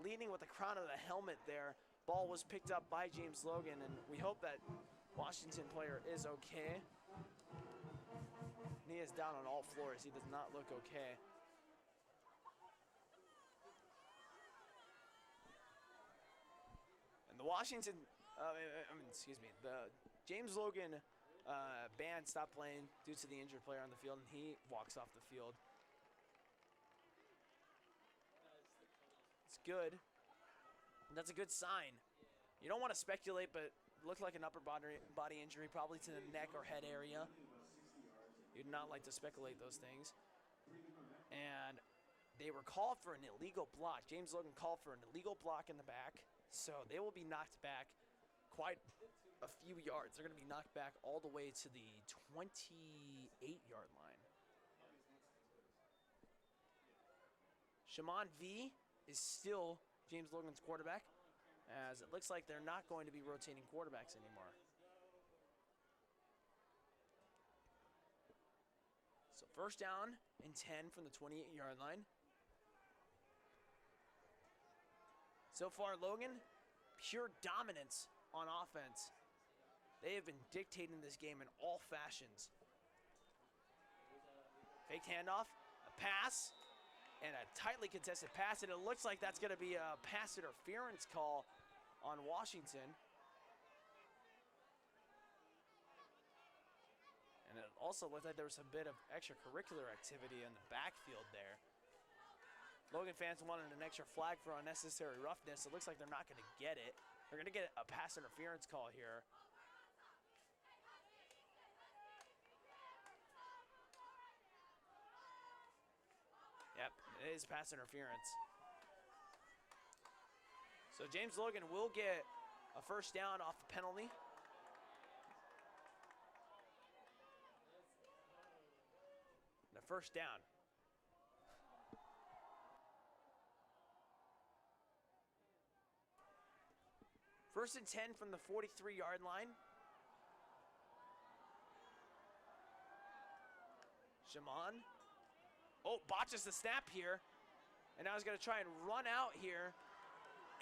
leading with the crown of the helmet there. Ball was picked up by James Logan, and we hope that Washington player is okay. He is down on all floors. He does not look okay. And the Washington, the James Logan band stopped playing due to the injured player on the field, and he walks off the field. It's good. And that's a good sign. You don't want to speculate, but it looked like an upper body injury, probably to the neck or head area. You'd not like to speculate those things. And they were called for an illegal block. James Logan called for an illegal block in the back. So they will be knocked back quite a few yards. They're going to be knocked back all the way to the 28-yard line. Shaman V is still James Logan's quarterback, as it looks like they're not going to be rotating quarterbacks anymore. So first down and 10 from the 28-yard line. So far, Logan, pure dominance on offense. They have been dictating this game in all fashions. Faked handoff, a pass, and a tightly contested pass, and it looks like that's going to be a pass interference call on Washington. And it also looked like there was a bit of extracurricular activity in the backfield there. Logan fans wanted an extra flag for unnecessary roughness. It looks like they're not going to get it. They're going to get a pass interference call here. Yep, it is pass interference. So James Logan will get a first down off the penalty. And a first down. First and 10 from the 43-yard line. Shaman. Oh, botches the snap here. And now he's going to try and run out here.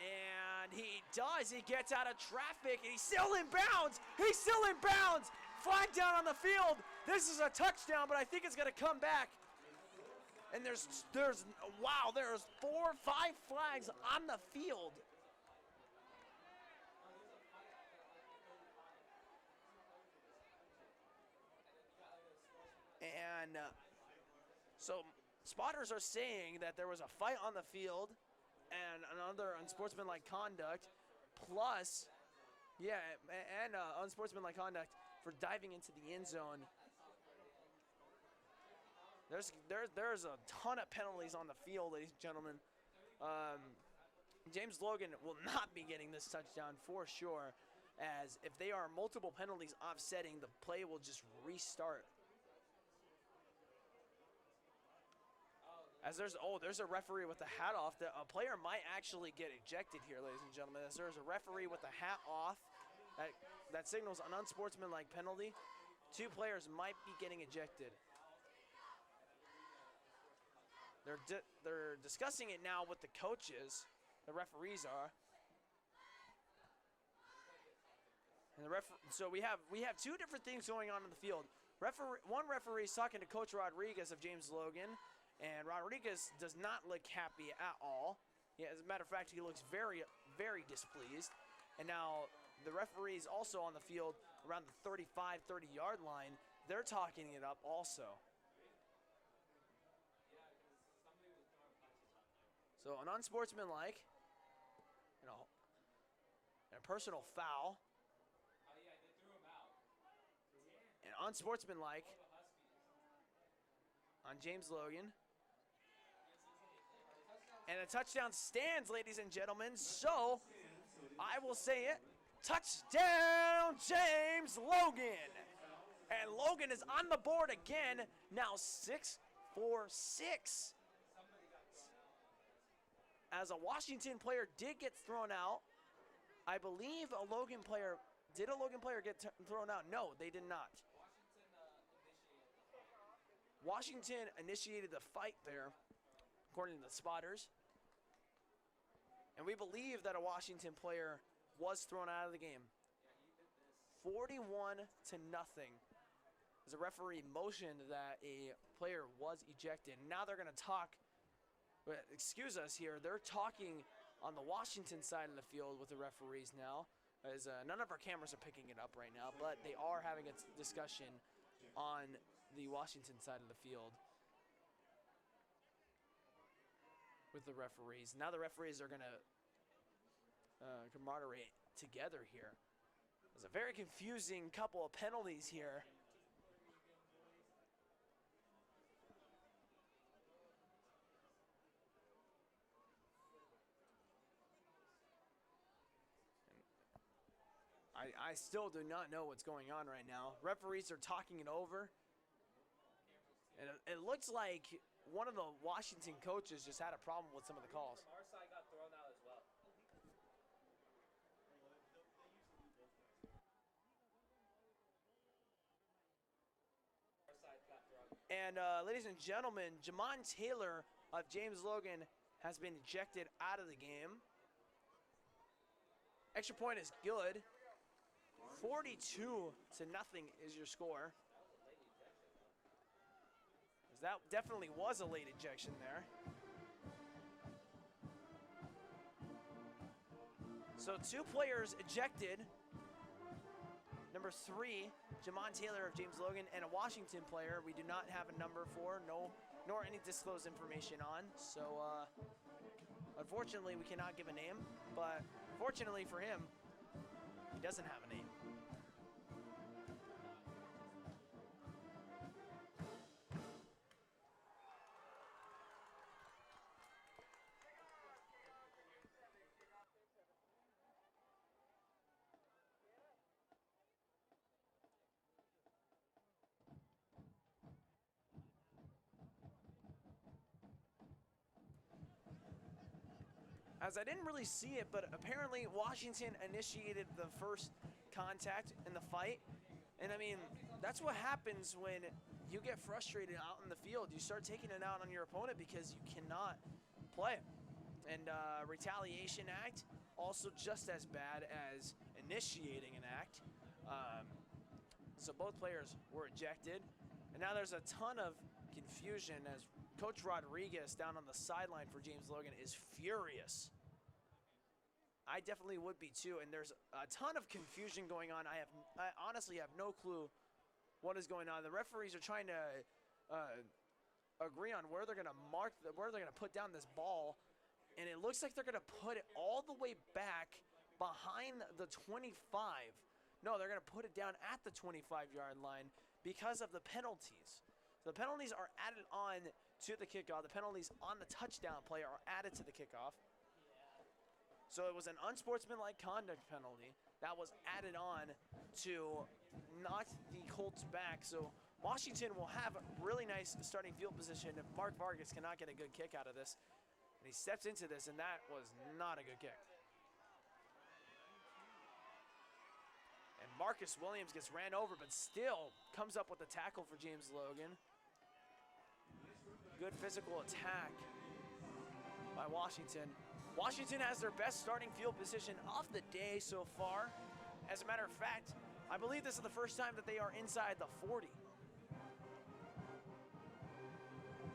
And he does. He gets out of traffic, and he's still in bounds. He's still in bounds. Flag down on the field. This is a touchdown, but I think it's going to come back. And there's 4 or 5 flags on the field. And so spotters are saying that there was a fight on the field and another unsportsmanlike conduct, plus, and unsportsmanlike conduct for diving into the end zone. There's a ton of penalties on the field, ladies and gentlemen. James Logan will not be getting this touchdown for sure, as if they are multiple penalties offsetting, the play will just restart. As there's a referee with the hat off. A player might actually get ejected here, ladies and gentlemen. As there's a referee with the hat off, that signals an unsportsmanlike penalty. 2 players might be getting ejected. They're discussing it now with the coaches. The referees are. And so we have 2 different things going on in the field. One referee is talking to Coach Rodriguez of James Logan, and Rodriguez does not look happy at all. Yeah, as a matter of fact, he looks very, very displeased. And now the referees also on the field around the 35, 30-yard line, they're talking it up also. So an unsportsmanlike, and a personal foul. And unsportsmanlike on James Logan. And a touchdown stands, ladies and gentlemen. So I will say it. Touchdown, James Logan. And Logan is on the board again, now 6 for 6. As a Washington player did get thrown out, I believe did a Logan player get thrown out? No, they did not. Washington initiated the fight there, according to the spotters. And we believe that a Washington player was thrown out of the game. 41-0. As a referee motioned that a player was ejected. Now they're going to talk. But excuse us here. They're talking on the Washington side of the field with the referees now. As none of our cameras are picking it up right now, but they are having a discussion on the Washington side of the field with the referees. Now the referees are going to camaraderie together here. There's a very confusing couple of penalties here. I still do not know what's going on right now. Referees are talking it over. And it looks like one of the Washington coaches just had a problem with some of the calls. Our side got thrown out as well. Our side got thrown out. And ladies and gentlemen, Jamon Taylor of James Logan has been ejected out of the game. Extra point is good. 42-0 is your score. That definitely was a late ejection there. So 2 players ejected. Number 3, Jamon Taylor of James Logan, and a Washington player we do not have a number for, nor any disclosed information on. So unfortunately, we cannot give a name, but fortunately for him, he doesn't have a name. As I didn't really see it, but apparently Washington initiated the first contact in the fight. And I mean, that's what happens when you get frustrated out in the field. You start taking it out on your opponent because you cannot play. And retaliation act, also just as bad as initiating an act. So both players were ejected. And now there's a ton of confusion as Coach Rodriguez down on the sideline for James Logan is furious. I definitely would be too, and there's a ton of confusion going on. I honestly have no clue what is going on. The referees are trying to agree on where they're going to mark, where they're going to put down this ball. And it looks like they're going to put it all the way back behind the 25. No, they're going to put it down at the 25-yard line because of the penalties. So the penalties are added on to the kickoff. The penalties on the touchdown play are added to the kickoff. So it was an unsportsmanlike conduct penalty that was added on to knock the Colts back. So Washington will have a really nice starting field position if Mark Vargas cannot get a good kick out of this. And he steps into this, and that was not a good kick. And Marcus Williams gets ran over, but still comes up with the tackle for James Logan. Good physical attack by Washington. Washington has their best starting field position of the day so far. As a matter of fact, I believe this is the first time that they are inside the 40.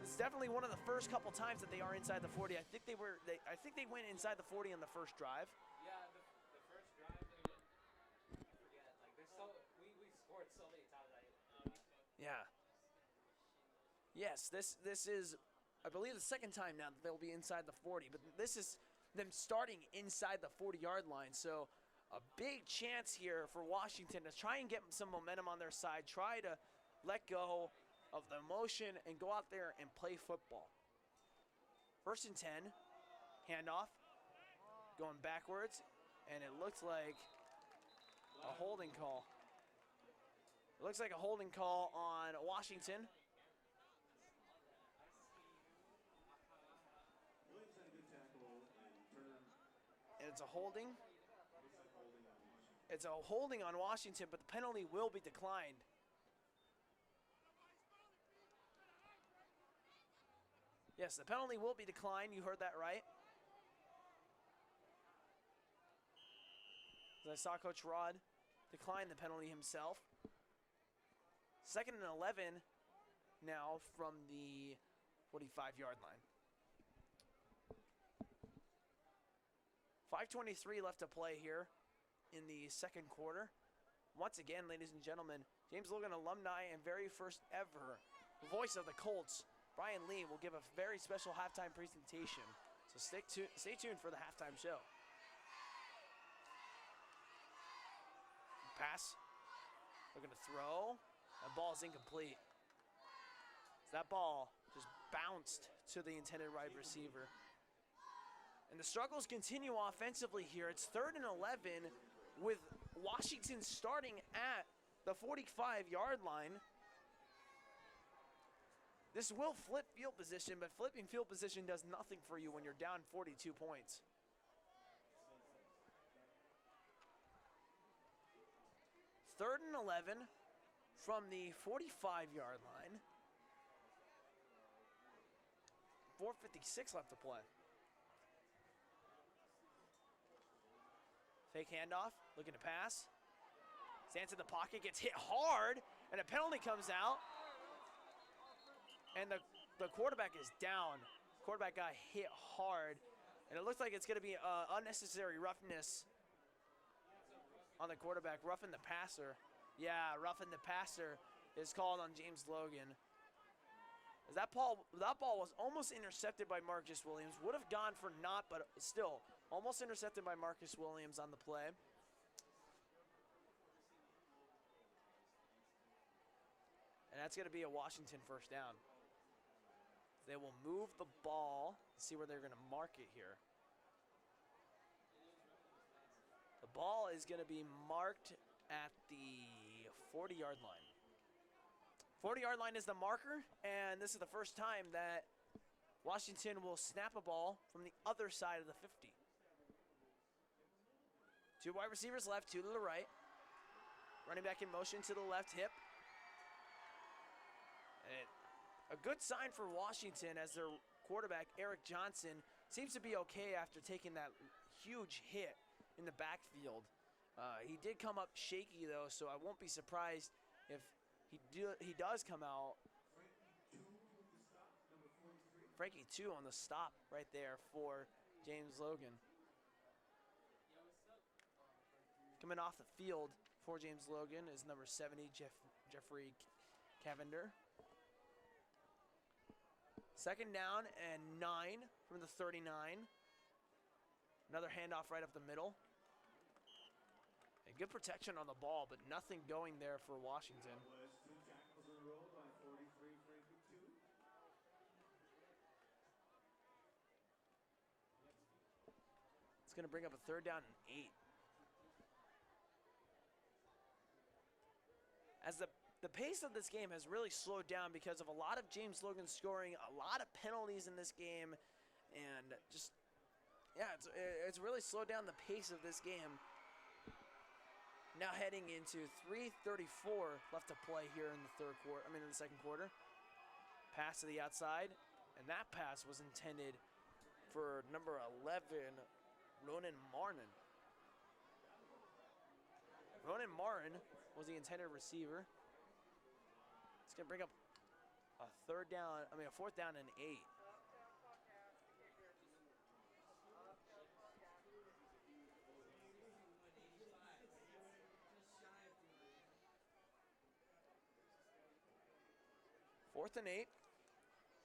It's definitely one of the first couple times that they are inside the 40. I think they went inside the 40 on the first drive. Yeah, the first drive, I forget. Like, we scored so many times. Yeah. Yes, this is, I believe, the second time now that they'll be inside the 40, but this is them starting inside the 40-yard line. So a big chance here for Washington to try and get some momentum on their side, try to let go of the emotion and go out there and play football. 1st and 10, handoff, going backwards, and it looks like a holding call. It looks like a holding call on Washington. And it's a holding. It's a holding on Washington, but the penalty will be declined. Yes, the penalty will be declined. You heard that right. As I saw Coach Rod decline the penalty himself. 2nd and 11 now from the 45-yard line. 5:23 left to play here in the second quarter. Once again, ladies and gentlemen, James Logan alumni and very first ever voice of the Colts, Brian Lee, will give a very special halftime presentation. So stay tuned for the halftime show. Pass. Looking to throw. That ball's incomplete. That ball just bounced to the intended wide receiver. And the struggles continue offensively here. It's 3rd and 11 with Washington starting at the 45-yard line. This will flip field position, but flipping field position does nothing for you when you're down 42 points. Third and 11 from the 45-yard line. 4:56 left to play. Fake handoff, looking to pass. Stands in the pocket, gets hit hard, and a penalty comes out. And the quarterback is down. Quarterback got hit hard. And it looks like it's going to be unnecessary roughness on the quarterback, roughing the passer. Yeah, roughing the passer is called on James Logan. As that ball was almost intercepted by Marcus Williams. Would have gone for naught, but still almost intercepted by Marcus Williams on the play. And that's going to be a Washington first down. They will move the ball. See where they're going to mark it here. The ball is going to be marked at the 40-yard line. 40-yard line is the marker, and this is the first time that Washington will snap a ball from the other side of the 50. 2 wide receivers left, 2 to the right. Running back in motion to the left hip. And a good sign for Washington as their quarterback, Eric Johnson, seems to be okay after taking that huge hit in the backfield. He did come up shaky, though, so I won't be surprised if he does come out. Frankie 2 on the stop right there for James Logan. Coming off the field for James Logan is number 70, Jeffrey Cavender. Second down and 9 from the 39. Another handoff right up the middle. And good protection on the ball, but nothing going there for Washington. It's going to bring up a third down and 8. As the pace of this game has really slowed down because of a lot of James Logan scoring, a lot of penalties in this game, and just, yeah, it's really slowed down the pace of this game. Now heading into 3:34 left to play here in the in the second quarter. Pass to the outside, and that pass was intended for number 11, Ronan Martin. Ronan Martin was the intended receiver. It's gonna bring up a fourth down and 8. Fourth and 8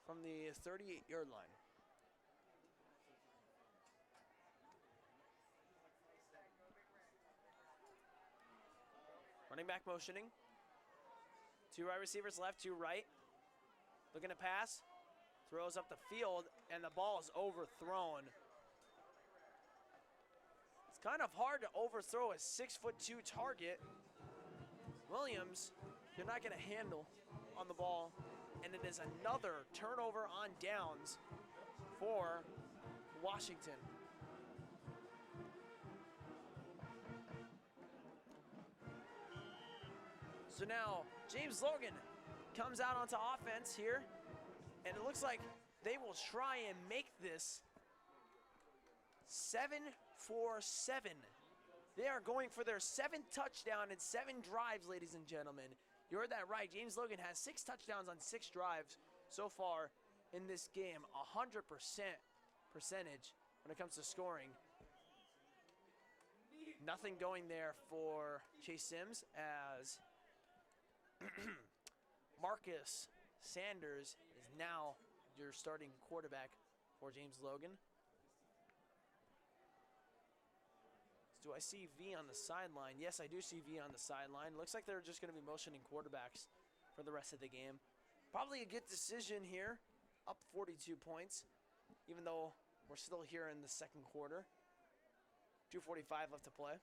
from the 38-yard line. Running back motioning. 2 wide receivers left, 2 right. Looking to pass. Throws up the field, and the ball is overthrown. It's kind of hard to overthrow a 6'2" target. Williams, you're not going to handle on the ball. And it is another turnover on downs for Washington. So now James Logan comes out onto offense here, and it looks like they will try and make this 7-for-7. They are going for their 7th touchdown in 7 drives, ladies and gentlemen. You heard that right. James Logan has 6 touchdowns on 6 drives so far in this game. 100% percentage when it comes to scoring. Nothing going there for Chase Sims as Marcus Sanders is now your starting quarterback for James Logan. Do I see V on the sideline? Yes, I do see V on the sideline. Looks like they're just going to be motioning quarterbacks for the rest of the game. Probably a good decision here. Up 42 points, even though we're still here in the second quarter. 2:45 left to play.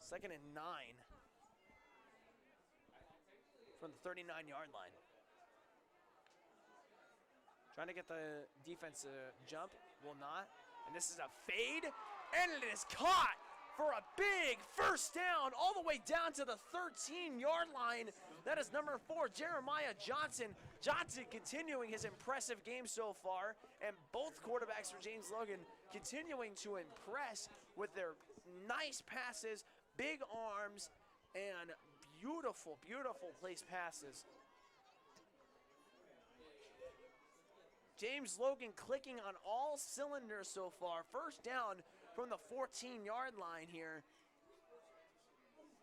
Second and 9 from the 39-yard line. Trying to get the defense to jump, will not. And this is a fade, and it is caught for a big first down all the way down to the 13-yard line. That is number 4, Jeremiah Johnson. Johnson continuing his impressive game so far, and both quarterbacks for James Logan continuing to impress with their nice passes, big arms, and beautiful, beautiful placed passes. James Logan clicking on all cylinders so far. First down from the 14-yard line here.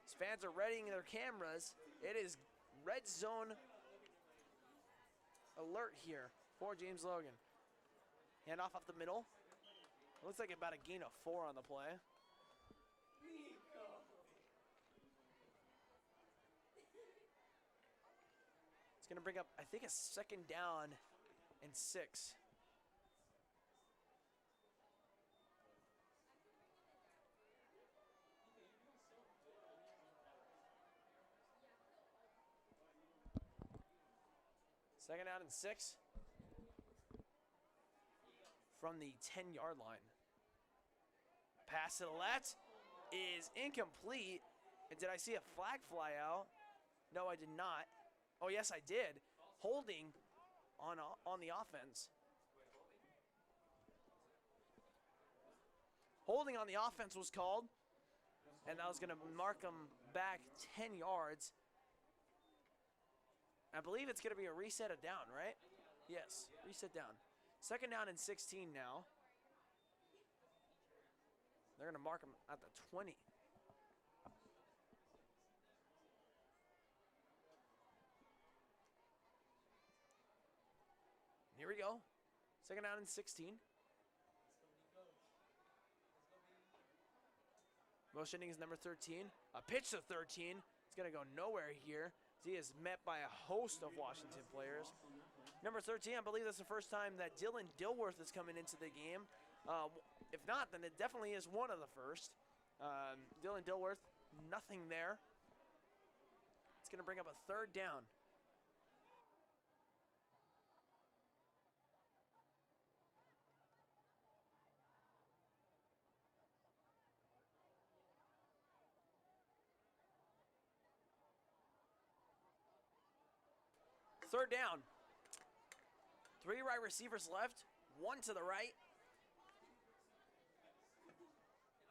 His fans are readying their cameras. It is red zone alert here for James Logan. Handoff up the middle. Looks like about a gain of 4 on the play. It's going to bring up, I think, a second down and 6. Second down and 6 from the 10-yard line. Pass to the left is incomplete. And did I see a flag fly out? No, I did not. Oh, yes, I did. Holding on the offense. Holding on the offense was called. And that was going to mark them back 10 yards. I believe it's going to be a reset of down, right? Yes, reset down. Second down and 16 now. They're going to mark them at the 20. Second down and 16. Motioning is number 13. A pitch to 13. It's going to go nowhere here. He is met by a host of Washington players. Number 13, I believe that's the first time that Dylan Dilworth is coming into the game. If not, then it definitely is one of the first. Dylan Dilworth, nothing there. It's going to bring up a third down. Third down. 3 right receivers left, 1 to the right.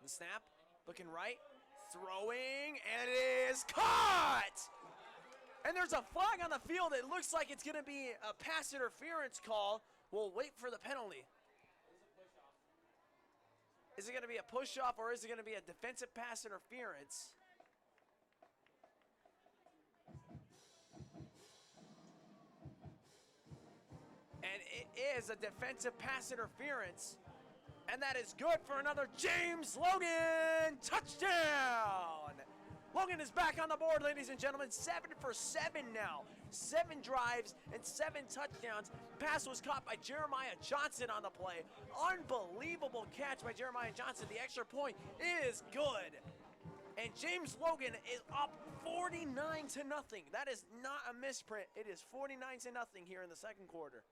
The snap, looking right, throwing, and it is caught! And there's a flag on the field. It looks like it's going to be a pass interference call. We'll wait for the penalty. Is it going to be a push-off or is it going to be a defensive pass interference? And it is a defensive pass interference. And that is good for another James Logan touchdown. Logan is back on the board, ladies and gentlemen. 7 for 7 now. 7 drives and 7 touchdowns. Pass was caught by Jeremiah Johnson on the play. Unbelievable catch by Jeremiah Johnson. The extra point is good. And James Logan is up 49-0. That is not a misprint. It is 49-0 here in the second quarter.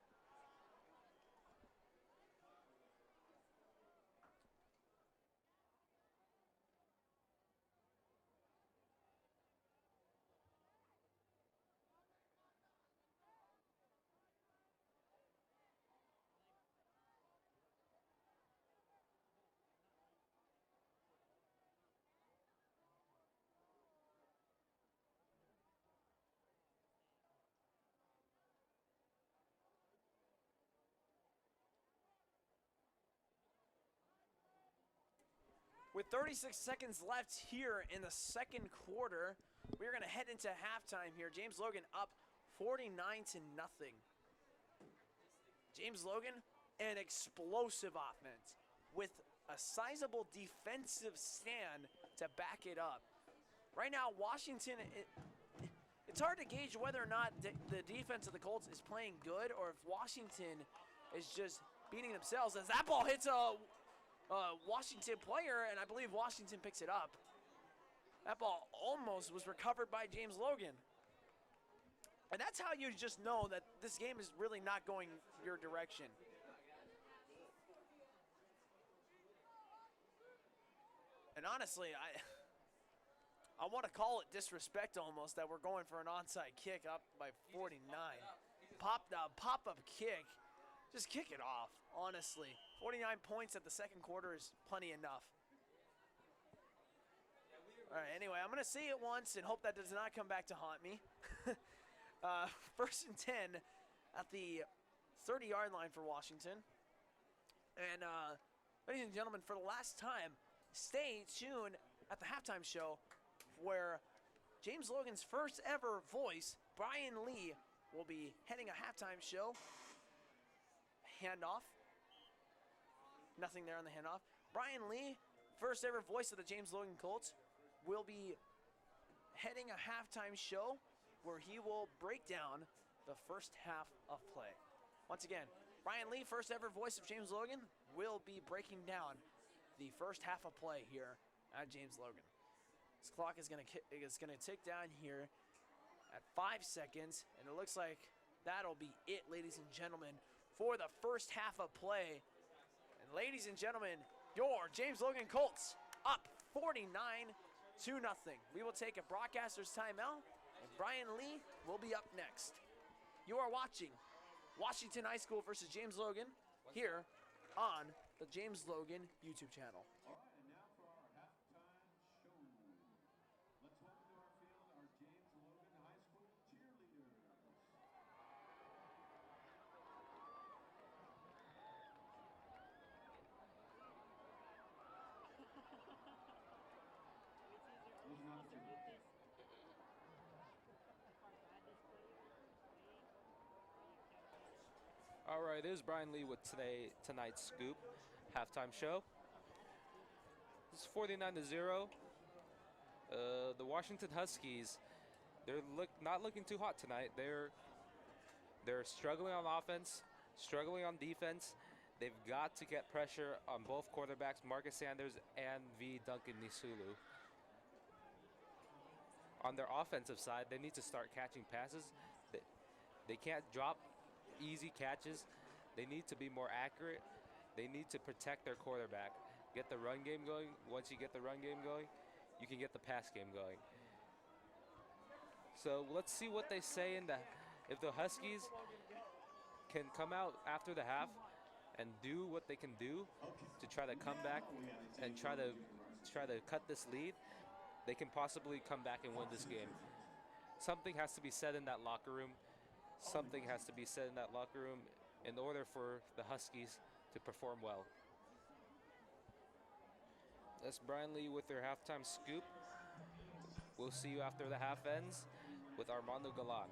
With 36 seconds left here in the second quarter, we're going to head into halftime here. James Logan up 49-0. James Logan, an explosive offense with a sizable defensive stand to back it up. Right now, Washington, it's hard to gauge whether or not the defense of the Colts is playing good or if Washington is just beating themselves as that ball hits a Washington player, and I believe Washington picks it up. That ball almost was recovered by James Logan. And that's how you just know that this game is really not going your direction. And honestly, I want to call it disrespect almost that we're going for an onside kick up by 49. Pop-up kick. Just kick it off, honestly. 49 points at the second quarter is plenty enough. All right, anyway, I'm going to see it once and hope that does not come back to haunt me. First and 10 at the 30-yard line for Washington. And ladies and gentlemen, for the last time, stay tuned at the halftime show where James Logan's first ever voice, Brian Lee, will be heading a halftime show. Handoff. Nothing there on the handoff. Brian Lee, first ever voice of the James Logan Colts, will be heading a halftime show where he will break down the first half of play. Once again, Brian Lee, first ever voice of James Logan, will be breaking down the first half of play here at James Logan. This clock is going to tick down here at 5 seconds, and it looks like that'll be it, ladies and gentlemen, for the first half of play. And ladies and gentlemen, your James Logan Colts up 49-0. We will take a broadcaster's timeout, and Brian Lee will be up next. You are watching Washington High School versus James Logan here on the James Logan YouTube channel. All right, and now for our halftime show. Let's welcome to our field our James Logan High School cheerleaders. Those are not for All right. Alright, this is Brian Lee with tonight's Scoop halftime show. This is 49-0. The Washington Huskies, they're not looking too hot tonight. They're struggling on offense, struggling on defense. They've got to get pressure on both quarterbacks, Marcus Sanders and Duncan Nisulu. On their offensive side, they need to start catching passes. They can't drop easy catches. They need to be more accurate. They need to protect their quarterback. Get the run game going. Once you get the run game going, you can get the pass game going. So let's see what they say if the Huskies can come out after the half and do what they can do to try to come back and try to cut this lead, they can possibly come back and win this game. Something has to be said in that locker room. Something has to be said in that locker room in order for the Huskies to perform well. That's Brian Lee with their halftime scoop. We'll see you after the half ends with Armando Galan.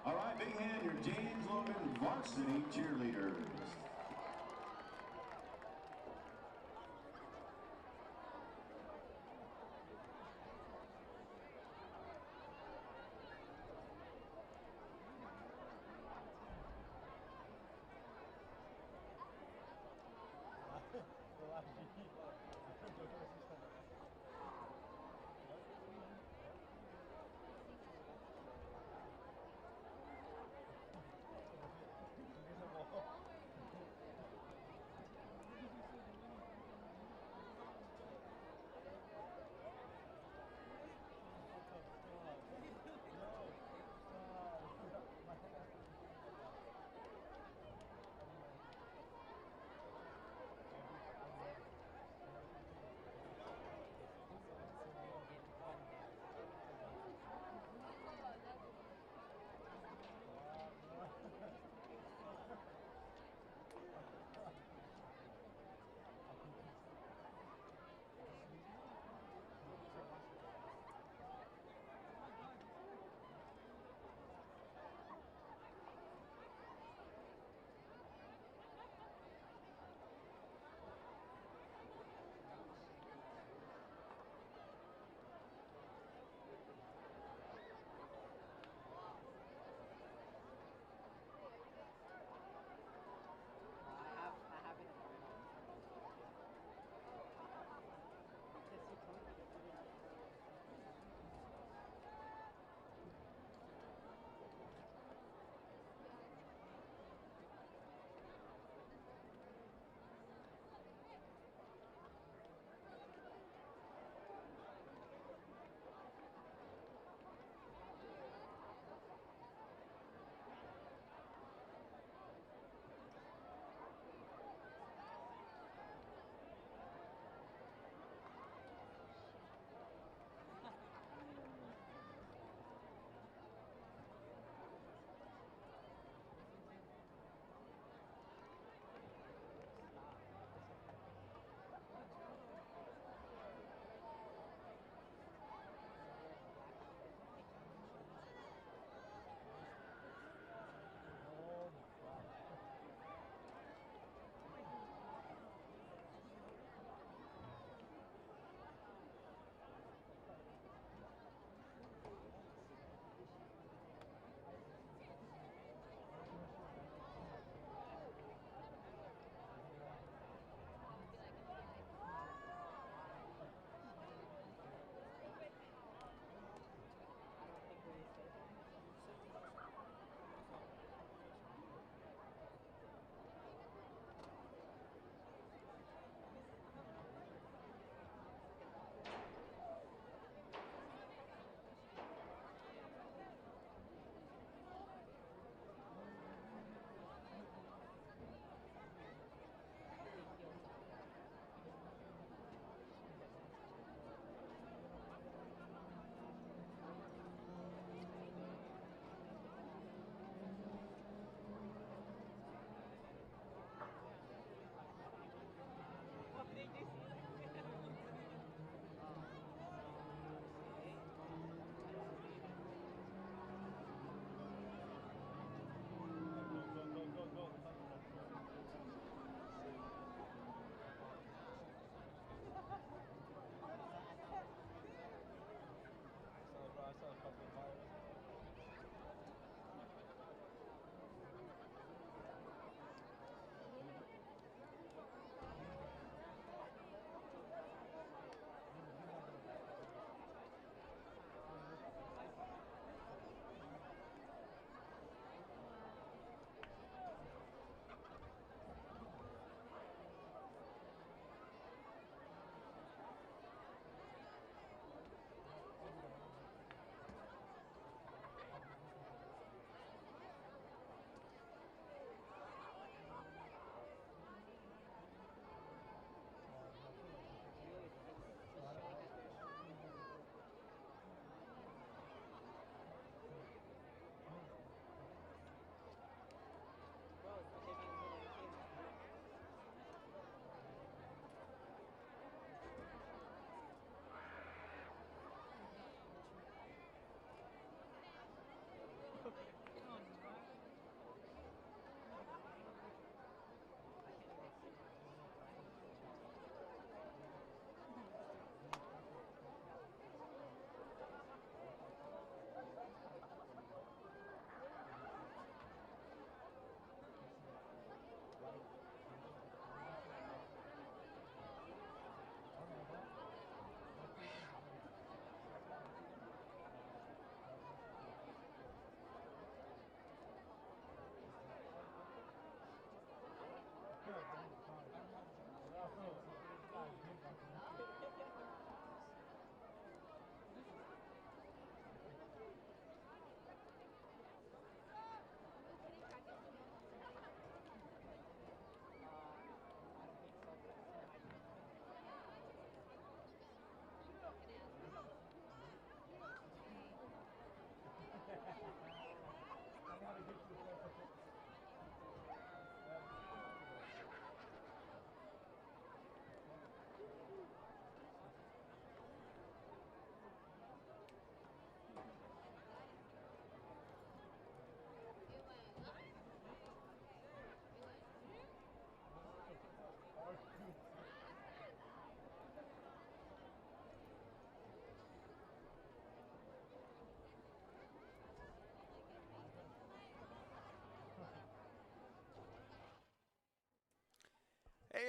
All right, big hand, your James Logan Varsity cheerleaders.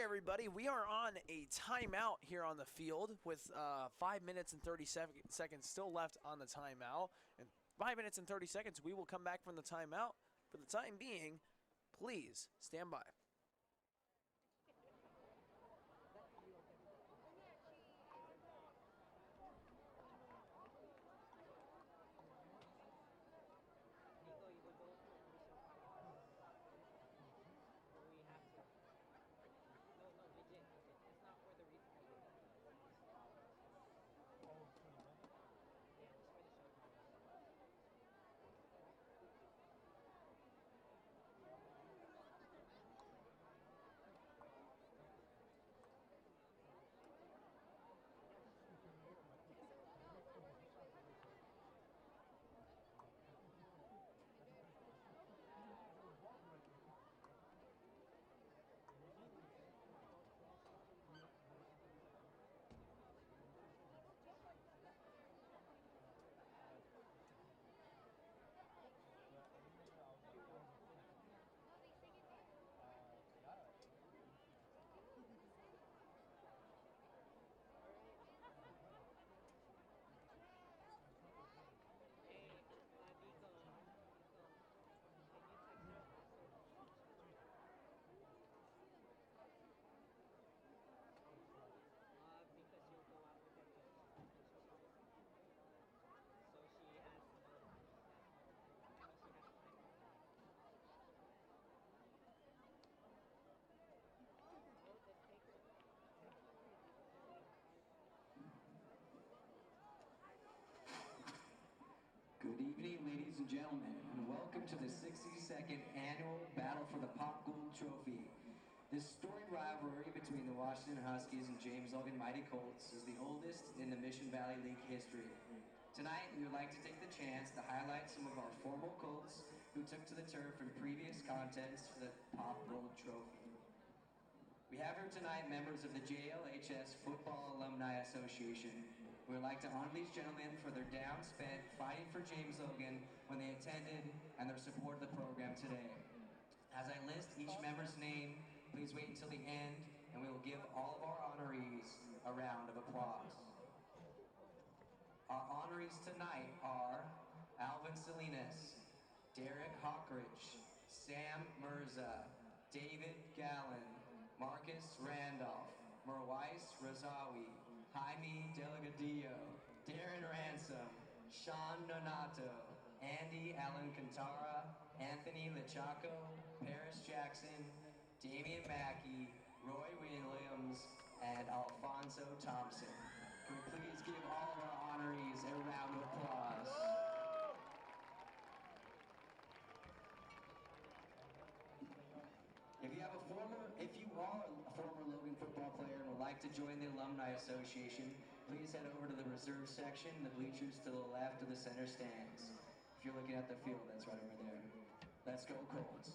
everybody. We are on a timeout here on the field with 5 minutes and 30 seconds still left on the timeout. In 5 minutes and 30 seconds, we will come back from the timeout. For the time being, please stand by. Good evening, ladies and gentlemen, and welcome to the 62nd Annual Battle for the Pop Gold Trophy. This storied rivalry between the Washington Huskies and James Logan Mighty Colts is the oldest in the Mission Valley League history. Tonight, we would like to take the chance to highlight some of our former Colts who took to the turf in previous contests for the Pop Gold Trophy. We have here tonight members of the JLHS Football Alumni Association. We would like to honor these gentlemen for their down spent fighting for James Logan when they attended and their support of the program today. As I list each member's name, please wait until the end and we will give all of our honorees a round of applause. Our honorees tonight are Alvin Salinas, Derek Hawkridge, Sam Mirza, David Gallen, Marcus Randolph, Merwais Razawi, Jaime Delgadillo, Darren Ransom, Sean Nonato, Andy Alancantara, Anthony Lechaco, Paris Jackson, Damian Mackey, Roy Williams, and Alfonso Thompson. Can we please give all of our honorees a round of applause? If you are a former Logan football player and would like to join the Alumni Association, please head over to the reserve section, the bleachers to the left of the center stands. If you're looking at the field, that's right over there. Let's go Colts.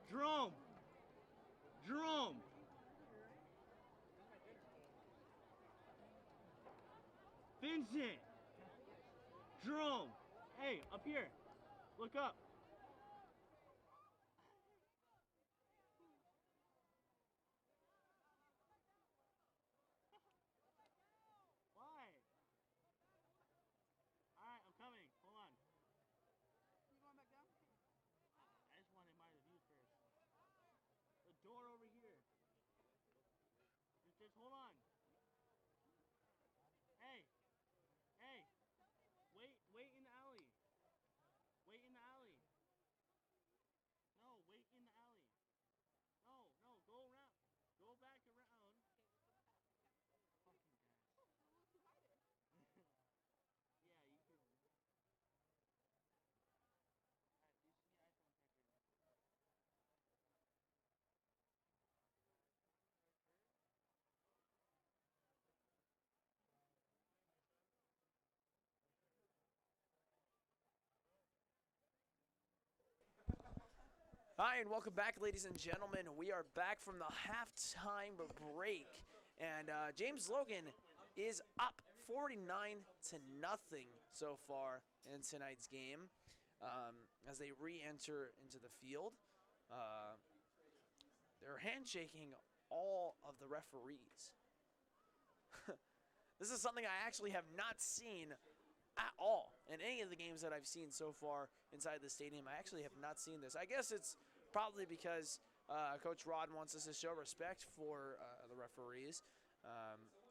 Jerome! Jerome! Vincent! Jerome! Hey, up here. Look up. Why? Alright, I'm coming. Hold on. You going back down? I just want to admire the view first. The door over here. Just hold on. Hey. Hey. Wait in the alley. Wait in the alley. No, wait in the alley. No, go around. Go back around. Fucking guys. Yeah, you can. Alright, do you see iPhone tech right now? Hi, and welcome back, ladies and gentlemen. We are back from the halftime break, and James Logan is up 49-0 so far in tonight's game as they re-enter into the field. They're handshaking all of the referees. This is something I actually have not seen at all in any of the games that I've seen so far inside the stadium. I actually have not seen this. I guess it's probably because Coach Rod wants us to show respect for the referees,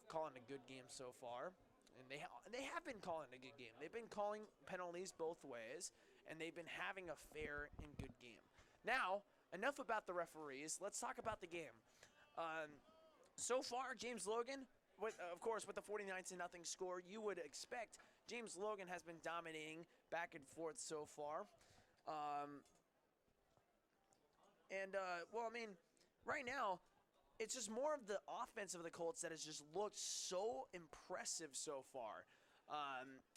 calling a good game so far. And they have been calling a good game. They've been calling penalties both ways, and they've been having a fair and good game. Now, enough about the referees. Let's talk about the game. So far, James Logan, of course, with the 49-0 score, you would expect James Logan has been dominating back and forth so far. Well, I mean, right now, it's just more of the offense of the Colts that has just looked so impressive so far.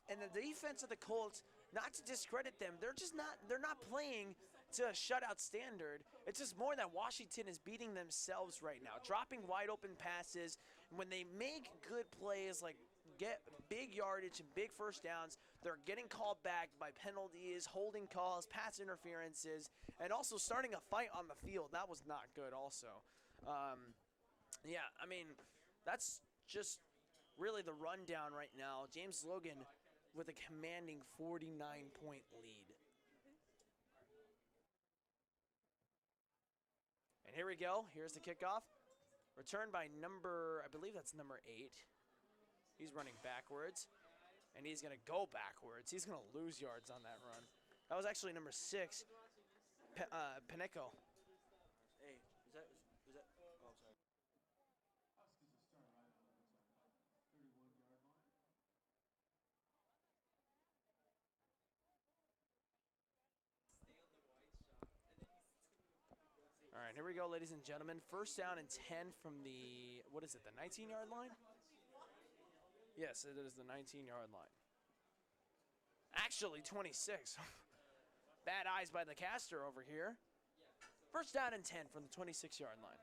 And the defense of the Colts, not to discredit them, they're not playing to a shutout standard. It's just more that Washington is beating themselves right now, dropping wide open passes. When they make good plays, like get big yardage and big first downs, they're getting called back by penalties, holding calls, pass interferences, and also starting a fight on the field. That was not good also. Yeah, I mean, that's just really the rundown right now. James Logan with a commanding 49-point lead. And here we go. Here's the kickoff. Returned by I believe that's number 8. He's running backwards, and he's going to go backwards. He's going to lose yards on that run. That was actually number 6, Pineco. Hey, is that? Oh, sorry. Huskies will start right on the 31-yard line. All right, here we go, ladies and gentlemen. First down and 10 from the, what is it, the 19-yard line? Yes, it is the 19-yard line. Actually, 26. Bad eyes by the caster over here. First down and 10 from the 26-yard line.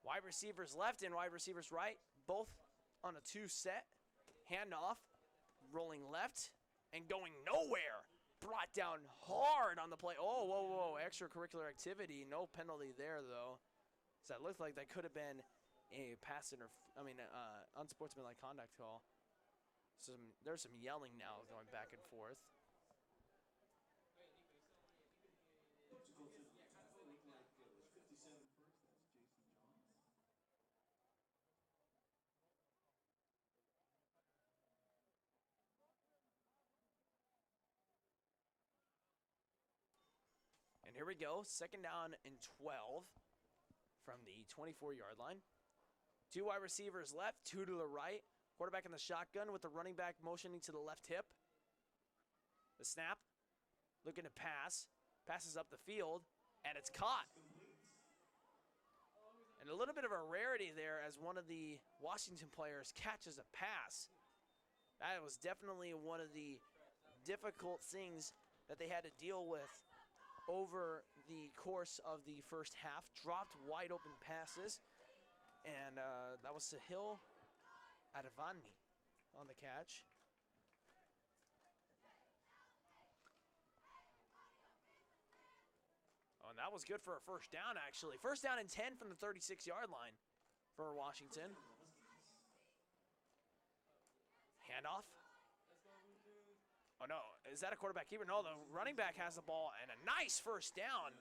Wide receivers left and wide receivers right, both on a 2-set. Handoff, rolling left, and going nowhere. Brought down hard on the play. Oh, whoa, extracurricular activity. No penalty there, though. So that looked like that could have been a unsportsmanlike conduct call. There's some yelling now going back and forth. And here we go, second down and 12 from the 24-yard line. 2 wide receivers left, 2 to the right. Quarterback in the shotgun with the running back motioning to the left hip. The snap, looking to pass. Passes up the field, and it's caught. And a little bit of a rarity there as one of the Washington players catches a pass. That was definitely one of the difficult things that they had to deal with over the course of the first half. Dropped wide open passes, and that was Sahil Advani on the catch. Oh, and that was good for a first down, actually. First down and 10 from the 36-yard line for Washington. Handoff. Oh, no. Is that a quarterback keeper? No, the running back has the ball, and a nice first down.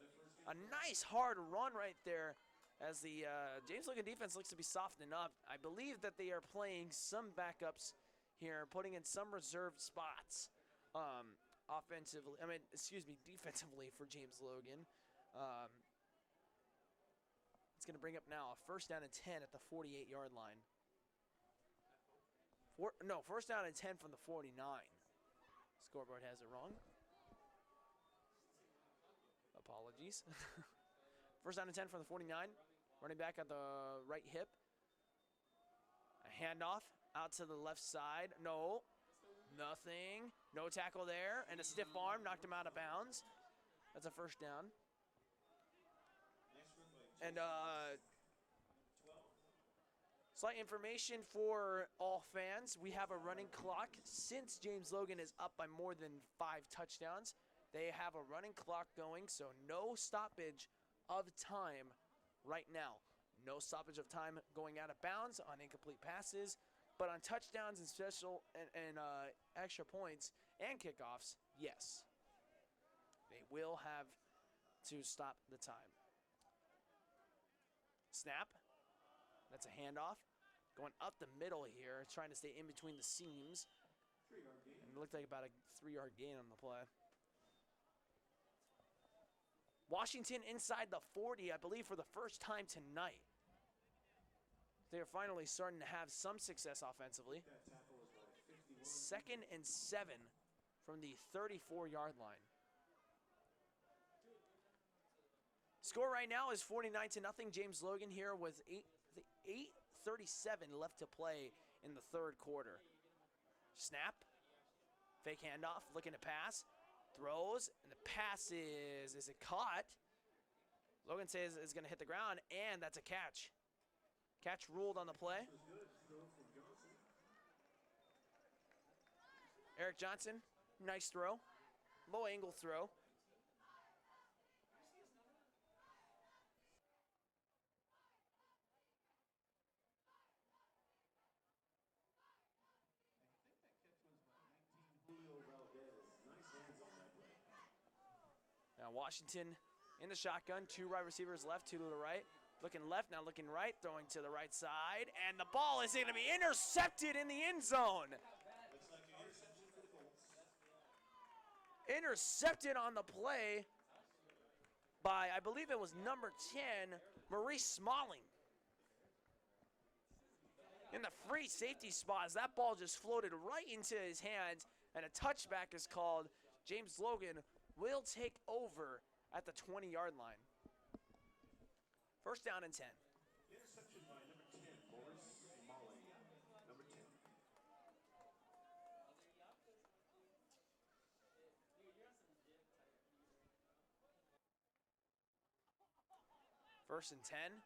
A nice hard run right there as the James Logan defense looks to be softening up. I believe that they are playing some backups here, putting in some reserved spots offensively. Defensively for James Logan. It's going to bring up now a first down and 10 at the 48-yard line. First down and 10 from the 49. Scoreboard has it wrong. Apologies. First down and 10 from the 49. Running back at the right hip. A handoff out to the left side. No. Nothing. No tackle there. And a stiff arm knocked him out of bounds. That's a first down. And slight information for all fans. We have a running clock. Since James Logan is up by more than 5 touchdowns, they have a running clock going, so no stoppage of time right now. No stoppage of time going out of bounds on incomplete passes, but on touchdowns and special and extra points and kickoffs, yes. They will have to stop the time. Snap. That's a handoff. Going up the middle here, trying to stay in between the seams. And it looked like about a 3-yard gain on the play. Washington inside the 40, I believe, for the first time tonight. They are finally starting to have some success offensively. 2nd and 7 from the 34-yard line. Score right now is 49-0. James Logan here with 8:37 left to play in the third quarter. Snap. Fake handoff. Looking to pass. Throws. And the pass is it caught? Logan says it's going to hit the ground, and that's a catch. Catch ruled on the play. Eric Johnson, nice throw. Low angle throw. Now Washington in the shotgun, 2 wide receivers left, 2 to the right. Looking left, now looking right, throwing to the right side, and the ball is going to be intercepted in the end zone. Intercepted on the play by, I believe it was number 10, Maurice Smalling. In the free safety spot, as that ball just floated right into his hands, and a touchback is called. James Logan will take over at the 20-yard line. First down and 10. Interception by number 10, Maurice Smalling. Number 10. First and 10.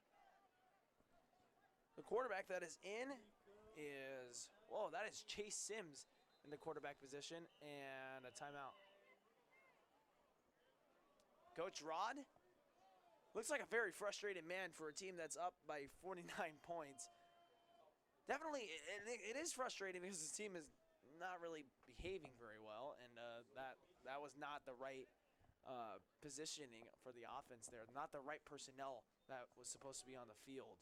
The quarterback that is in is, that is Chase Sims in the quarterback position, and a timeout. Coach Rod looks like a very frustrated man for a team that's up by 49 points. Definitely, it is frustrating because this team is not really behaving very well, and that was not the right positioning for the offense there. Not the right personnel that was supposed to be on the field.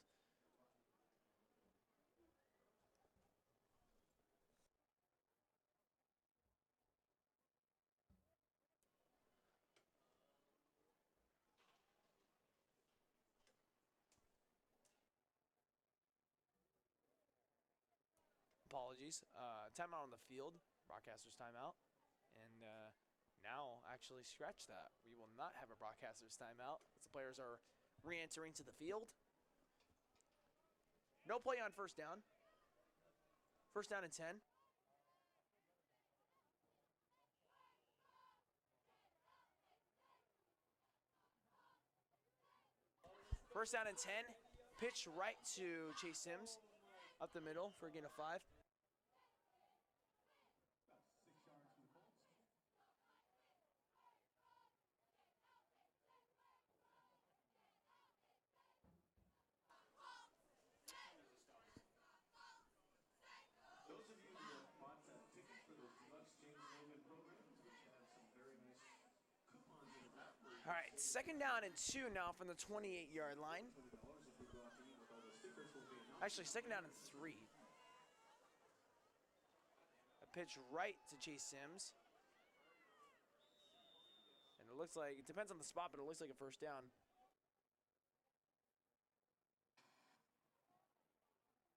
Apologies. Timeout on the field. Broadcaster's timeout. And now, actually, scratch that. We will not have a broadcaster's timeout as the players are re-entering to the field. No play on first down. First down and 10. First down and 10 Pitch right to Chase Sims. Up the middle for a gain of 5. About 6 yards for the Colts. Those of you that bought tickets for the deluxe James Logan programs, which have some very nice coupons in that for All right, 2nd down and 2 now from the 28-yard line. $20 if you're walking in with all the stickers will be enough. Actually, 2nd down and 3. A pitch right to Chase Sims. And it looks like, it depends on the spot, but it looks like a 1st down.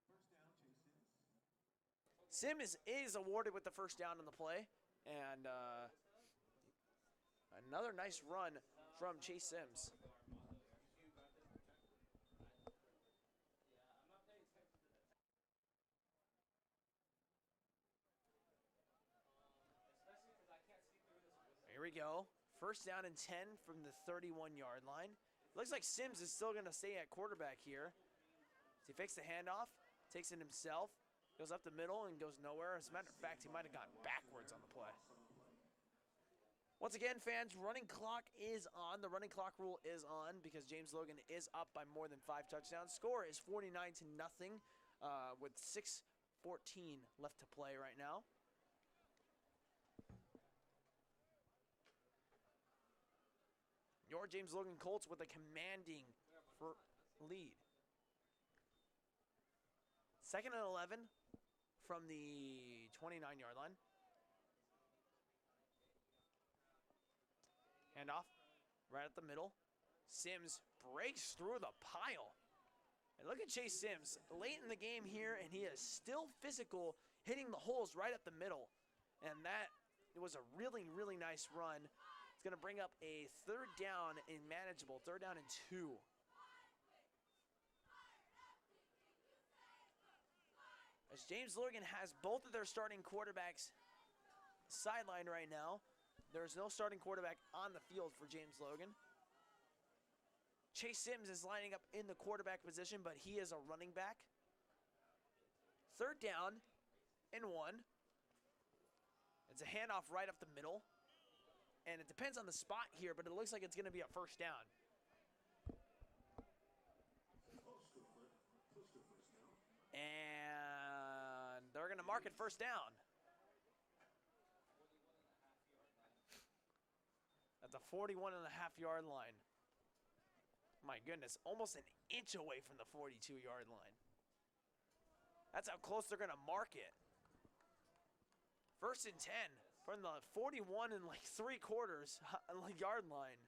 First down, Chase Sims. Sims is awarded with the 1st down on the play. And another nice run from Chase Sims. Here we go. 1st down and 10 from the 31-yard line. Looks like Sims is still going to stay at quarterback here. He fakes the handoff, takes it himself, goes up the middle and goes nowhere. As a matter of fact, he might have gone backwards on the play. Once again, fans, running clock is on. The running clock rule is on because James Logan is up by more than 5 touchdowns. Score is 49-0 with 6:14 left to play right now. Your James Logan Colts with a commanding lead. 2nd and 11 from the 29-yard line. Handoff right at the middle. Sims breaks through the pile. And look at Chase Sims late in the game here, and he is still physical, hitting the holes right at the middle. And that was a really, really nice run. It's going to bring up a 3rd down and manageable, 3rd down and 2. As James Logan has both of their starting quarterbacks sidelined right now. There's no starting quarterback on the field for James Logan. Chase Sims is lining up in the quarterback position, but he is a running back. 3rd down and 1. It's a handoff right up the middle. And it depends on the spot here, but it looks like it's going to be a 1st down. And they're going to mark it 1st down. At the 41.5-yard line. My goodness, almost an inch away from the 42-yard line. That's how close they're going to mark it. 1st and 10 from the 41 and 3/4 yard line.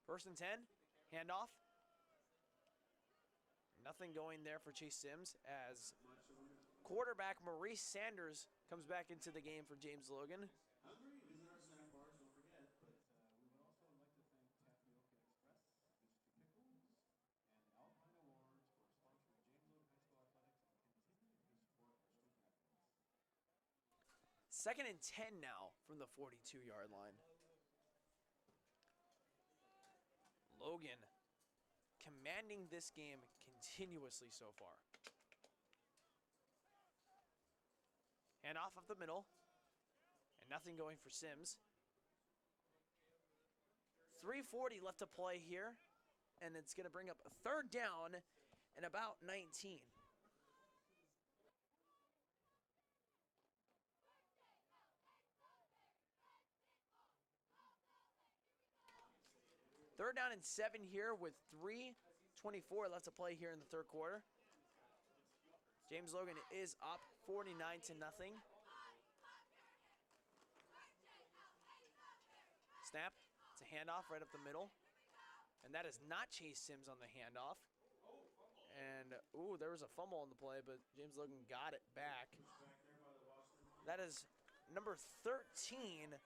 First and 10, handoff. Nothing going there for Chase Sims as quarterback Maurice Sanders comes back into the game for James Logan. Hungry? Visit our snack bars, don't forget. But we would also like to thank Tapioca Express, Mr. Pickles, and Alpine Awards for sponsoring James Logan High School Athletics and continuing to support our student athletes. 2nd and 10 now from the 42-yard line. Logan commanding this game continuously so far. Handoff up the middle. And nothing going for Sims. 3:40 left to play here. And it's going to bring up a 3rd down and about 19. Third down and 7 here with 3:24 left to play here in the 3rd quarter. James Logan is up 49-0. Snap. It's a handoff right up the middle. And that is not Chase Sims on the handoff. And, ooh, there was a fumble on the play, but James Logan got it back. That is number 13,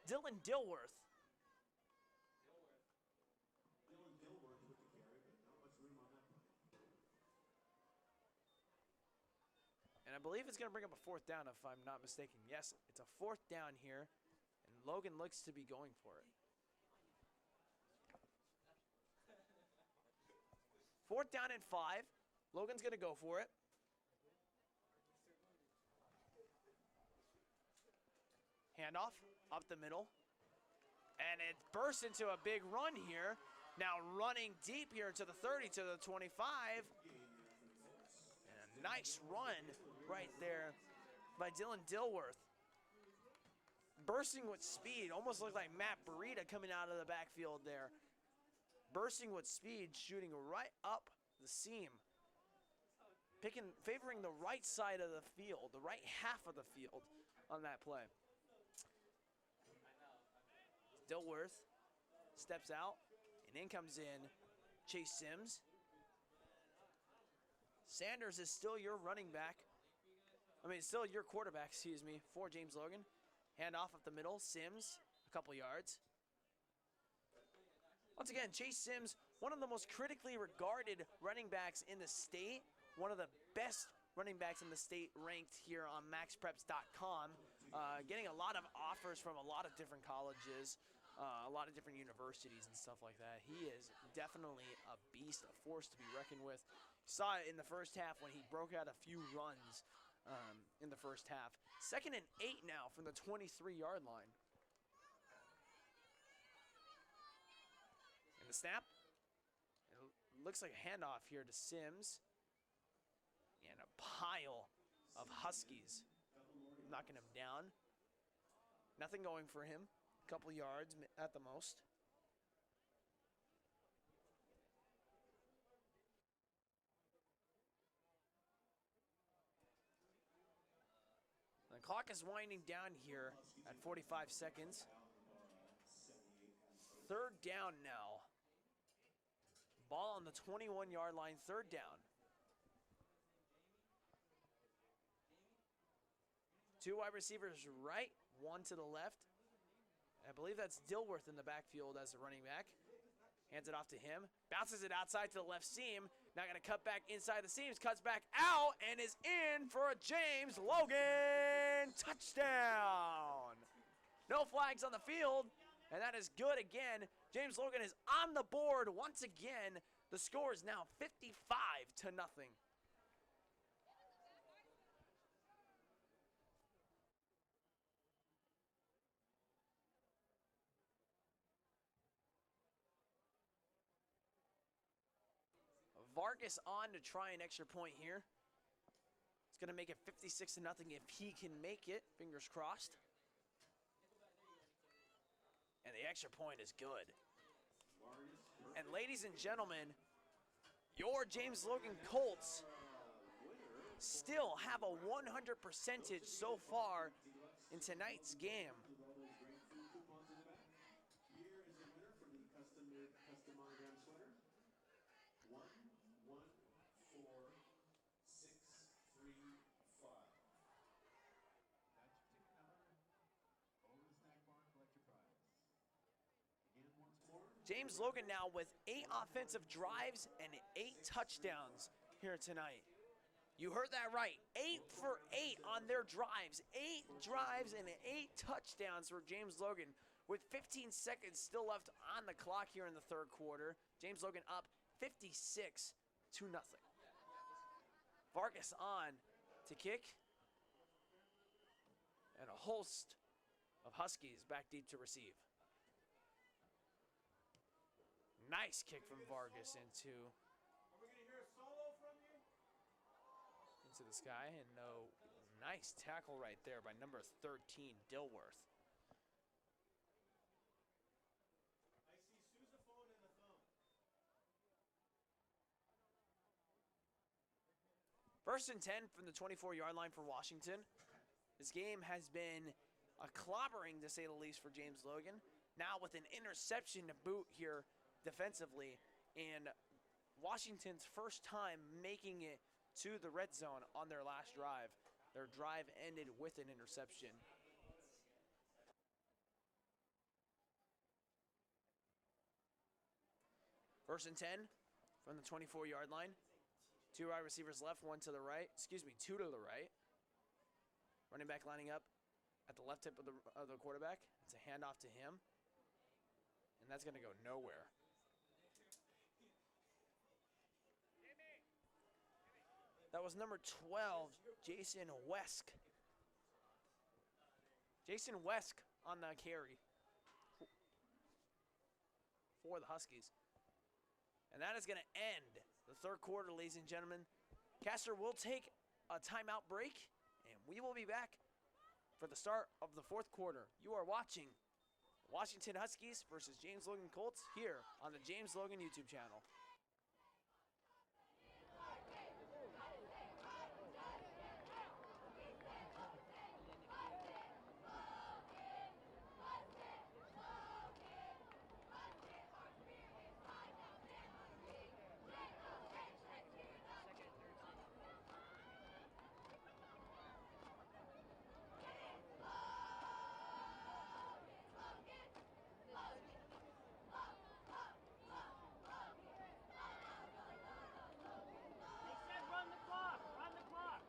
Dylan Dilworth. And I believe it's going to bring up a 4th down if I'm not mistaken. Yes, it's a 4th down here, and Logan looks to be going for it. 4th down and 5. Logan's going to go for it. Handoff up the middle. And it bursts into a big run here. Now running deep here to the 30, to the 25. And a nice run right there by Dylan Dilworth. Bursting with speed, almost looked like Matt Burita coming out of the backfield there. Bursting with speed, shooting right up the seam. Favoring the right side of the field, the right half of the field on that play. Dilworth steps out, and in comes in Chase Sims. Sanders is still your running back. Still your quarterback, excuse me, for James Logan. Hand off up the middle, Sims, a couple yards. Once again, Chase Sims, one of the most critically regarded running backs in the state. One of the best running backs in the state ranked here on maxpreps.com. Getting a lot of offers from a lot of different colleges. A lot of different universities and stuff like that. He is definitely a beast, a force to be reckoned with. Saw it in the first half when he broke out a few runs in the first half. 2nd and 8 now from the 23-yard line. And the snap. It looks like a handoff here to Sims. And a pile of Huskies knocking him down. Nothing going for him. Couple yards at the most. The clock is winding down here at 45 seconds. 3rd down now. Ball on the 21-yard line, 3rd down. 2 wide receivers right, 1 to the left. I believe that's Dilworth in the backfield as the running back. Hands it off to him. Bounces it outside to the left seam. Now going to cut back inside the seams. Cuts back out and is in for a James Logan touchdown. No flags on the field, and that is good again. James Logan is on the board once again. The score is now 55-0. Vargas on to try an extra point here. It's going to make it 56-0 if he can make it. Fingers crossed. And the extra point is good. And ladies and gentlemen, your James Logan Colts still have a 100% so far in tonight's game. Here is a winner for the custom-made, custom monogram sweater. 11465. That's your ticket number. Over the snack bar and collect your prize. Again, once more. James Logan now with 8 offensive drives and 8 touchdowns here tonight. You heard that right. 8 for 8 on their drives. 8 drives and 8 touchdowns for James Logan. With 15 seconds still left on the clock here in the 3rd quarter. James Logan up 56-0. Vargas on to kick. And a host of Huskies back deep to receive. Nice kick from Vargas into the sky, and no nice tackle right there by number 13, Dilworth. I see sousaphone and a thumb. 1st and 10 from the 24-yard line for Washington. This game has been a clobbering, to say the least, for James Logan. Now with an interception to boot here defensively, and Washington's first time making it to the red zone on their last drive. Their drive ended with an interception. First and 10 from the 24-yard line. 2 wide receivers left, 1 to the right. Excuse me, 2 to the right. Running back lining up at the left hip of the quarterback. It's a handoff to him. And that's going to go nowhere. That was number 12, Jason Wesk. Jason Wesk on the carry for the Huskies. And that is going to end the third quarter, ladies and gentlemen. Castor will take a timeout break, and we will be back for the start of the fourth quarter. You are watching Washington Huskies versus James Logan Colts here on the James Logan YouTube channel. They said run the clock. Run the clock.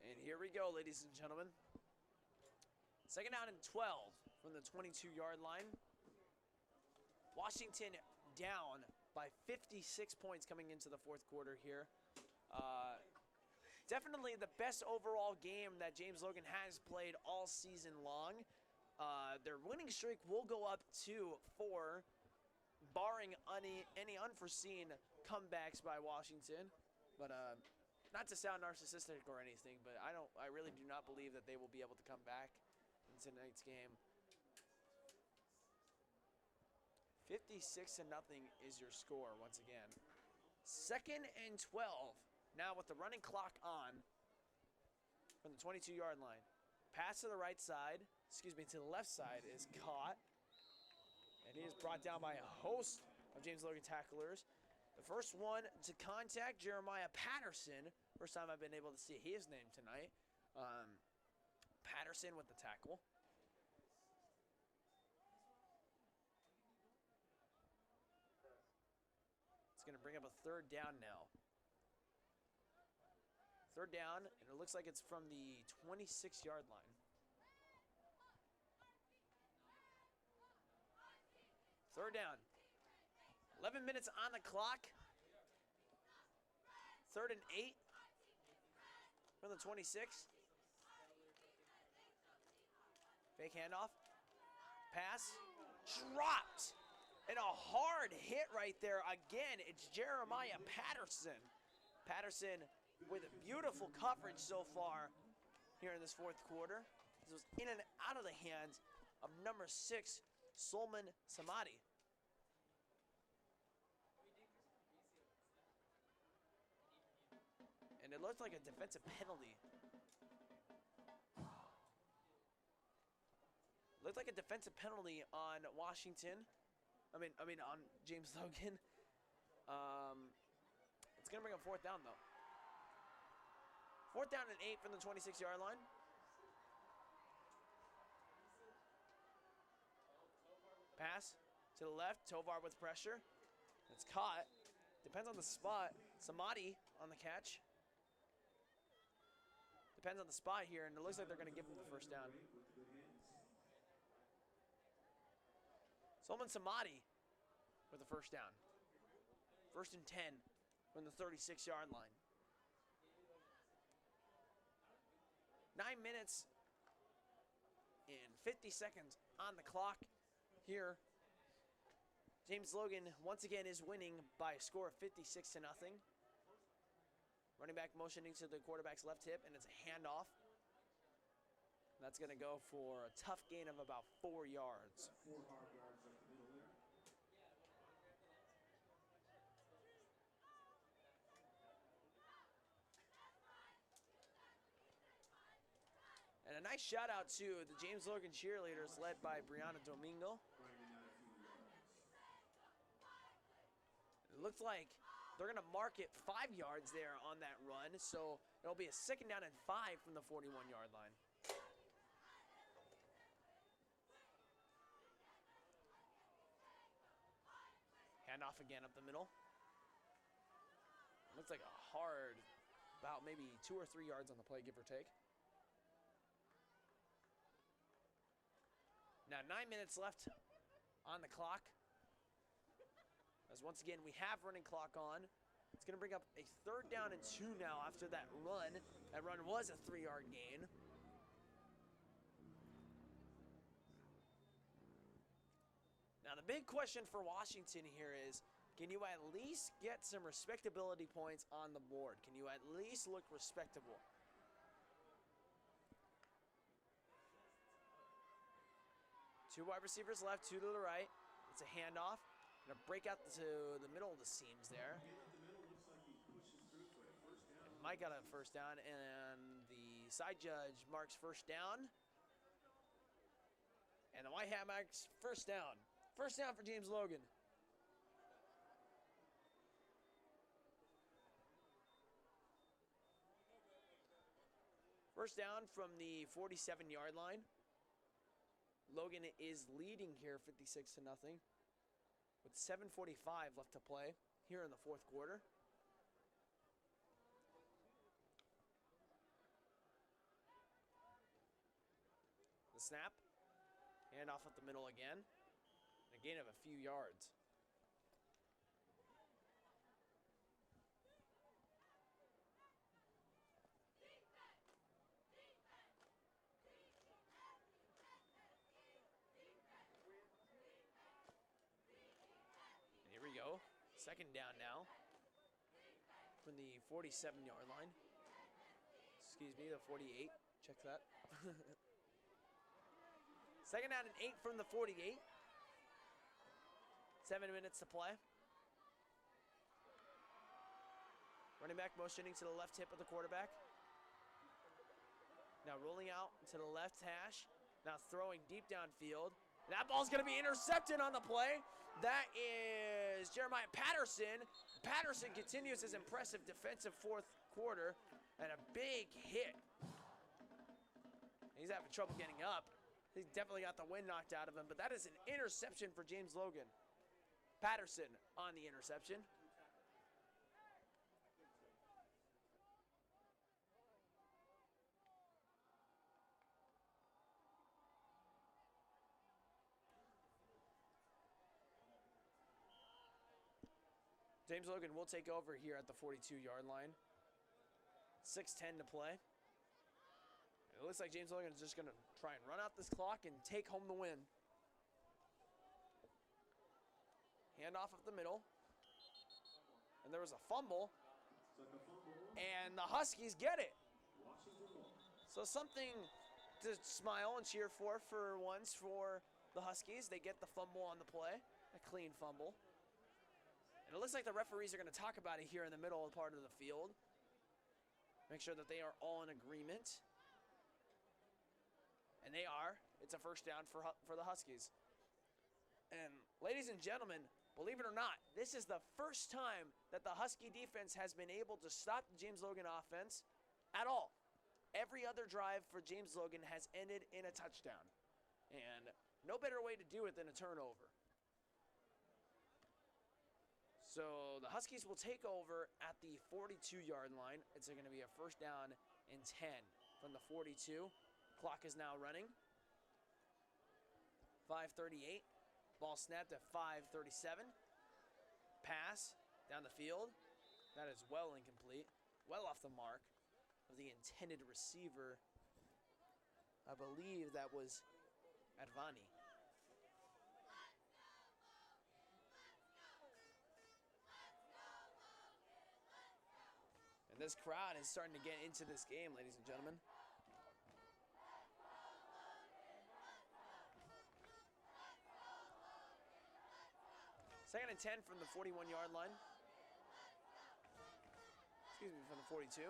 And here we go, ladies and gentlemen. Second down and 12 from the 22-yard line. Washington down by 56 points coming into the fourth quarter here. Definitely the best overall game that James Logan has played all season long. Their winning streak will go up to 4, barring any unforeseen comebacks by Washington. But not to sound narcissistic or anything, but I really do not believe that they will be able to come back in tonight's game. 56-0 is your score once again. Second and 12. Now with the running clock on from the 22-yard line. Pass to the right side, to the left side is caught. And he is brought down by a host of James Logan tacklers. The first one to contact Jeremiah Patterson. First time I've been able to see his name tonight. Patterson with the tackle. It's going to bring up a third down now. Third down, and it looks like it's from the 26-yard line. Third down. 11 minutes on the clock. Third and 8 from the 26. Fake handoff. Pass. Dropped. And a hard hit right there. Again, it's Jeremiah Patterson. Patterson with beautiful coverage so far here in this fourth quarter. This was in and out of the hands of number 6, Solomon Samadi. And it looked like a defensive penalty. Looked like a defensive penalty on Washington. I mean on James Logan. It's gonna bring up fourth down though. Fourth down and 8 from the 26-yard line. Pass to the left. Tovar with pressure. It's caught. Depends on the spot. Samadi on the catch. Depends on the spot here, and it looks like they're going to give him the first down. Solomon Samadi with the first down. First and 10 from the 36-yard line. 9 minutes and 50 seconds on the clock here. James Logan once again is winning by a score of 56-0. Running back motioning to the quarterback's left hip, and it's a handoff. That's going to go for a tough gain of about 4 yards. 4 hard yards up the middle there. And a nice shout out to the James Logan cheerleaders led by Brianna Domingo. Grinding out a few yards. looks like they're going to mark it 5 yards there on that run, so it'll be a 2nd down and 5 from the 41-yard line. Handoff again up the middle. Looks like a hard, about maybe 2 or 3 yards on the play, give or take. Now 9 minutes left on the clock. As once again, we have running clock on. It's going to bring up a 3rd down and 2 now after that run. That run was a 3-yard gain. Now the big question for Washington here is, can you at least get some respectability points on the board? Can you at least look respectable? Two wide receivers left, 2 to the right. It's a handoff. Gonna break out to the middle of the seams there. Mike got a 1st down, and the side judge marks 1st down. And the white hat marks 1st down. 1st down for James Logan. First down from the 47-yard line. Logan is leading here 56-0 with 7:45 left to play here in the 4th quarter. The snap, hand off up the middle again, and a gain of a few yards. Here we go, 2nd down now from the 47-yard line. Excuse me, the 48, check that. 2nd down and 8 from the 48. 7 minutes to play. Running back motioning to the left hip of the quarterback. Now rolling out to the left hash. Now throwing deep downfield. That ball's going to be intercepted on the play. That is Jeremiah Patterson. Patterson continues his impressive defensive 4th quarter. And a big hit. He's having trouble getting up. He's definitely got the wind knocked out of him, but that is an interception for James Logan. Patterson on the interception. James Logan will take over here at the 42-yard line. 6:10 to play. It looks like James Logan is just going to try and run out this clock and take home the win. Handoff up the middle. And there was a fumble. And the Huskies get it. So something to smile and cheer for once for the Huskies. They get the fumble on the play. A clean fumble. And it looks like the referees are going to talk about it here in the middle part of the field. Make sure that they are all in agreement. And they are. It's a 1st down for the Huskies. And ladies and gentlemen, believe it or not, this is the first time that the Husky defense has been able to stop the James Logan offense at all. Every other drive for James Logan has ended in a touchdown. And no better way to do it than a turnover. So the Huskies will take over at the 42-yard line. It's going to be a 1st down and 10 from the 42. Clock is now running. 5:38. Ball snapped at 5:37. Pass down the field. That is well incomplete. Well off the mark of the intended receiver. I believe that was Advani. And this crowd is starting to get into this game, ladies and gentlemen. 2nd and 10 from the 41-yard line. Excuse me, from the 42.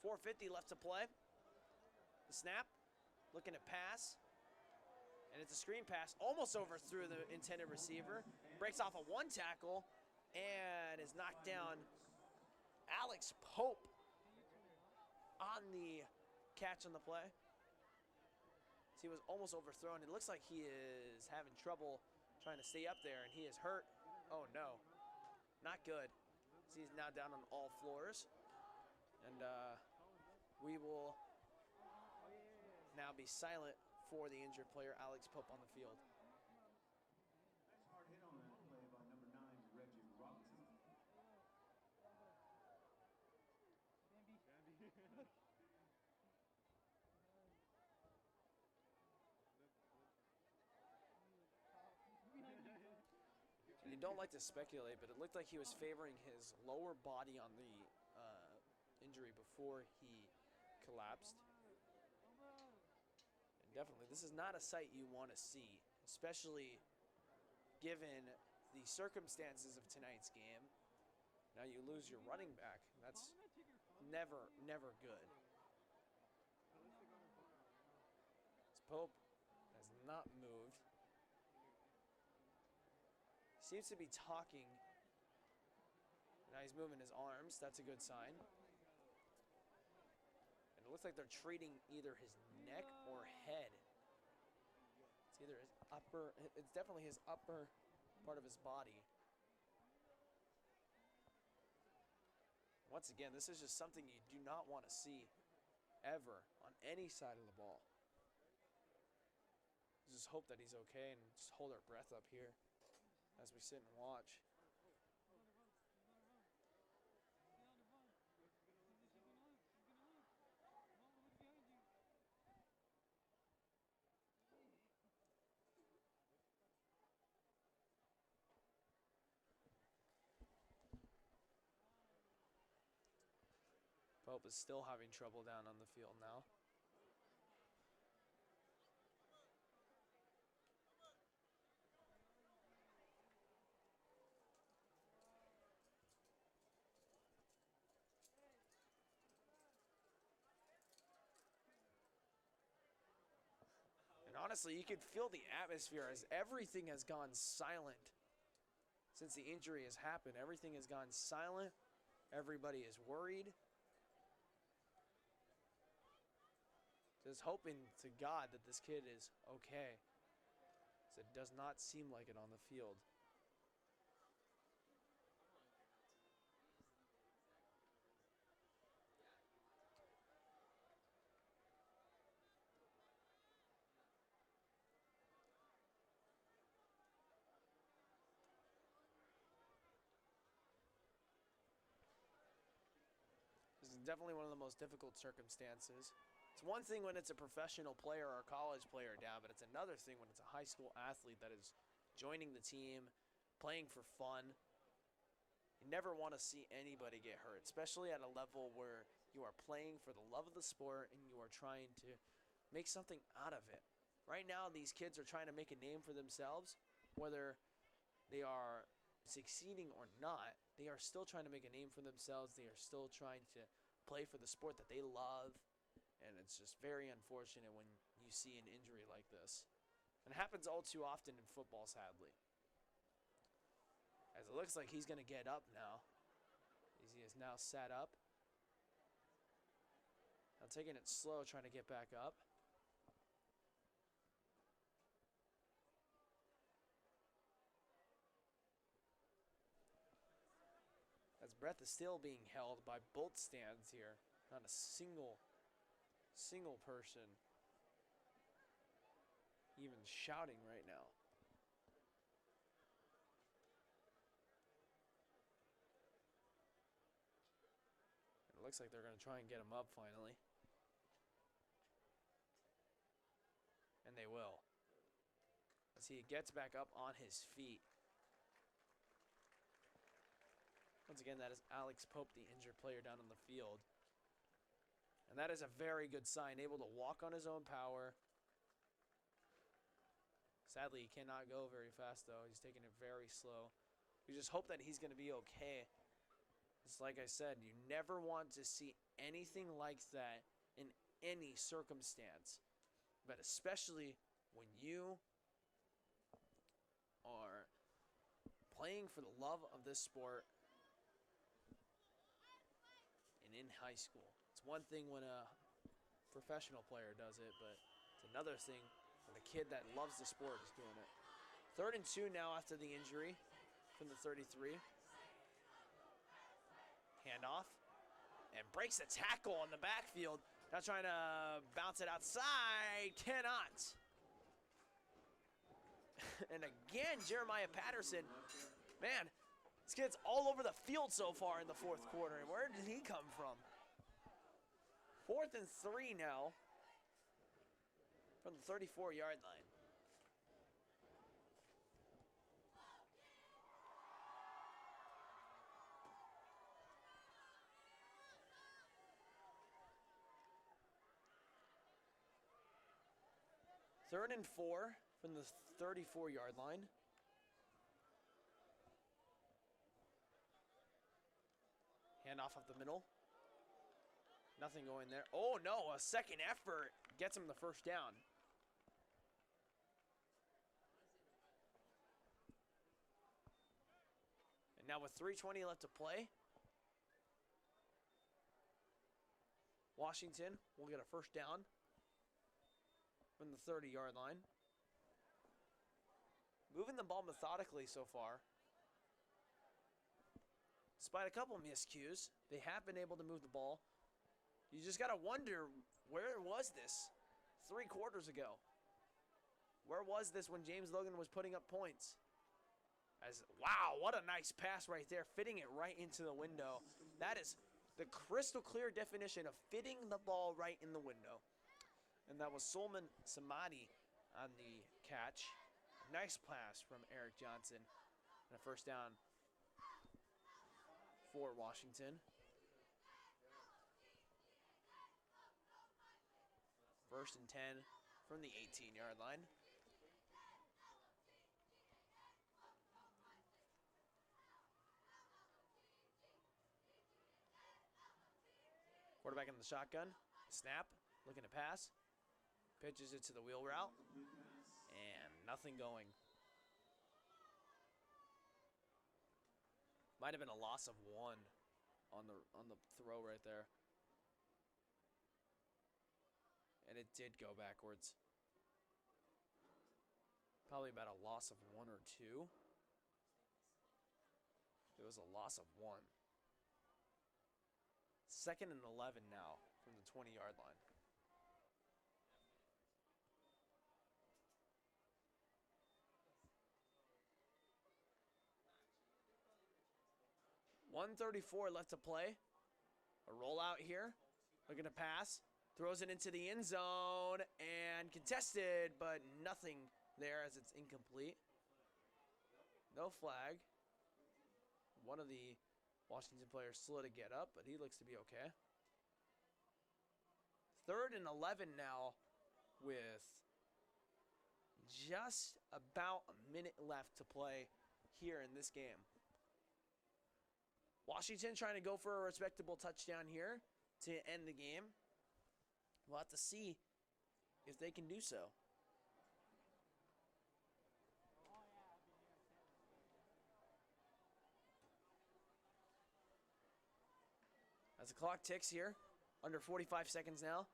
.450 left to play. The snap, looking to pass. And it's a screen pass, almost overthrew the intended receiver. Breaks off a one tackle and is knocked down. Alex Pope on the catch on the play. So he was almost overthrown. It looks like he is having trouble trying to stay up there, and he is hurt. Oh no, not good. So he's now down on all floors. And we will now be silent for the injured player, Alex Pope, on the field. Nice hard hit on that play by number 9, Reggie Robinson. You don't like to speculate, but it looked like he was favoring his lower body on the injury before he collapsed. And definitely, this is not a sight you want to see, especially given the circumstances of tonight's game. Now you lose your running back. That's never, never good. Pope has not moved. Seems to be talking. Now he's moving his arms. That's a good sign. And it looks like they're treating either his neck or head. It's either his upper, it's definitely his upper part of his body. Once again, this is just something you do not want to see ever on any side of the ball. Just hope that he's okay and just hold our breath up here as we sit and watch. Pope is still having trouble down on the field now. And honestly, you can feel the atmosphere as everything has gone silent since the injury has happened. Everything has gone silent. Everybody is worried. Just hoping to God that this kid is okay. So it does not seem like it on the field. This is definitely one of the most difficult circumstances. It's one thing when it's a professional player or a college player down, but it's another thing when it's a high school athlete that is joining the team, playing for fun. You never want to see anybody get hurt, especially at a level where you are playing for the love of the sport and you are trying to make something out of it. Right now, these kids are trying to make a name for themselves, whether they are succeeding or not. They are still trying to make a name for themselves. They are still trying to play for the sport that they love. And it's just very unfortunate when you see an injury like this. And it happens all too often in football, sadly. As it looks like he's going to get up now. He is now sat up. Now taking it slow, trying to get back up. As breath is still being held by both stands here. Not a single person even shouting right now. And it looks like they're going to try and get him up finally. And they will. As he gets back up on his feet. Once again, that is Alex Pope, the injured player down on the field. And that is a very good sign, able to walk on his own power. Sadly, he cannot go very fast, though. He's taking it very slow. We just hope that he's going to be okay. It's like I said, you never want to see anything like that in any circumstance, but especially when you are playing for the love of this sport and in high school. It's one thing when a professional player does it, but it's another thing when a kid that loves the sport is doing it. 3rd and 2 now after the injury from the 33. Handoff and breaks the tackle on the backfield. Now trying to bounce it outside, cannot. And again, Jeremiah Patterson, man, this kid's all over the field so far in the 4th quarter. And where did he come from? 4th and 3 now from the 34-yard line. Third and 4 from the 34-yard line. Handoff up the middle. Nothing going there. Oh no, a second effort gets him the first down. And now with 3:20 left to play, Washington will get a first down from the 30-yard line. Moving the ball methodically so far. Despite a couple of miscues, they have been able to move the ball. You just got to wonder, where was this 3 quarters ago? Where was this when James Logan was putting up points? Wow, what a nice pass right there, fitting it right into the window. That is the crystal clear definition of fitting the ball right in the window. And that was Solomon Samadi on the catch. Nice pass from Eric Johnson. And a first down for Washington. First and 10 from the 18-yard line. Quarterback in the shotgun. Snap. Looking to pass. Pitches it to the wheel route. And nothing going. Might have been a loss of 1 on the throw right there. And it did go backwards. Probably about a loss of 1 or 2. It was a loss of 1. 2nd and 11 now from the 20-yard line. .134 left to play. A rollout here. Looking to pass. Throws it into the end zone and contested, but nothing there as it's incomplete. No flag. One of the Washington players slow to get up, but he looks to be okay. 3rd and 11 now with just about a minute left to play here in this game. Washington trying to go for a respectable touchdown here to end the game. We'll have to see if they can do so. As the clock ticks here, under 45 seconds now.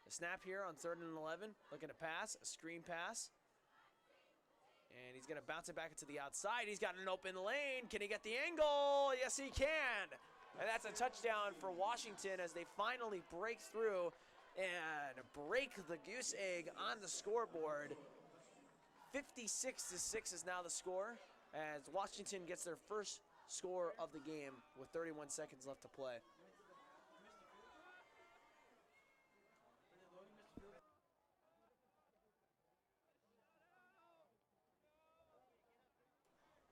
A snap here on 3rd and 11. Looking to pass, a screen pass. And he's going to bounce it back into the outside. He's got an open lane. Can he get the angle? Yes, he can. And that's a touchdown for Washington as they finally break through and break the goose egg on the scoreboard. 56-6 is now the score as Washington gets their first score of the game with 31 seconds left to play.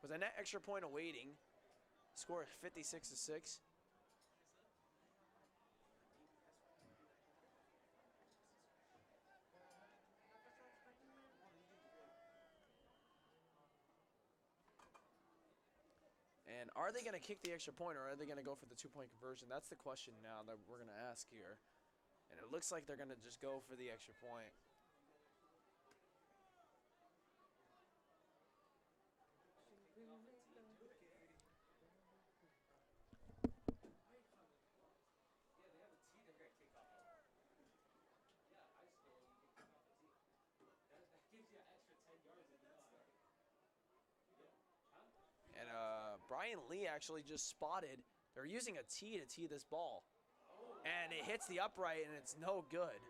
With a net extra point awaiting, score is 56-6. And are they going to kick the extra point or are they going to go for the 2-point conversion? That's the question now that we're going to ask here. And it looks like they're going to just go for the extra point. And Brian Lee actually just spotted. They're using a tee to tee this ball. And it hits the upright, and it's no good.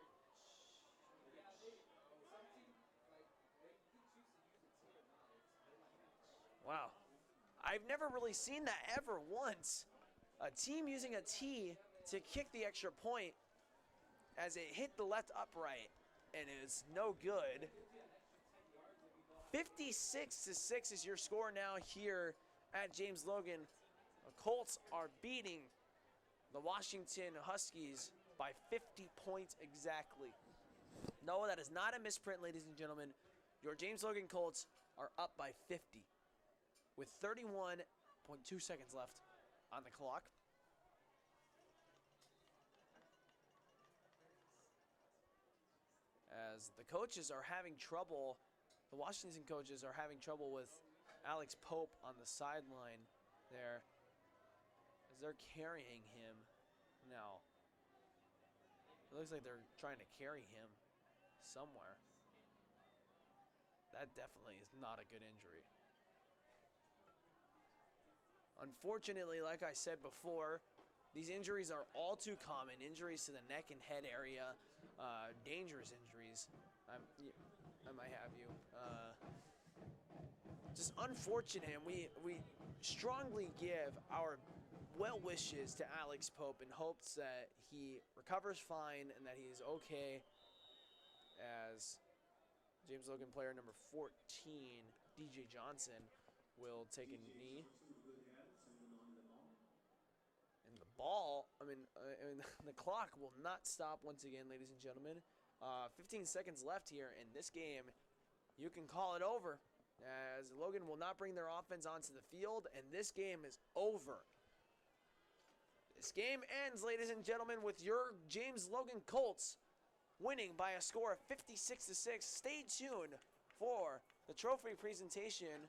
Wow. I've never really seen that ever once. A team using a tee to kick the extra point as it hit the left upright, and it's no good. 56-6 is your score now here at James Logan. The Colts are beating the Washington Huskies by 50 points exactly. No, that is not a misprint, ladies and gentlemen. Your James Logan Colts are up by 50 with 31.2 seconds left on the clock. As the coaches are having trouble, the Washington coaches are having trouble with Alex Pope on the sideline there as they're carrying him now. It looks like they're trying to carry him somewhere. That definitely is not a good injury. Unfortunately, like I said before, these injuries are all too common. Injuries to the neck and head area, dangerous injuries, I might have you. Just unfortunate, and we strongly give our well wishes to Alex Pope in hopes that he recovers fine and that he's okay, as James Logan player number 14, DJ Johnson, will take a knee. And the ball, the clock will not stop once again, ladies and gentlemen. 15 seconds left here in this game. You can call it over, as Logan will not bring their offense onto the field, and this game is over. This game ends, ladies and gentlemen, with your James Logan Colts winning by a score of 56-6. Stay tuned for the trophy presentation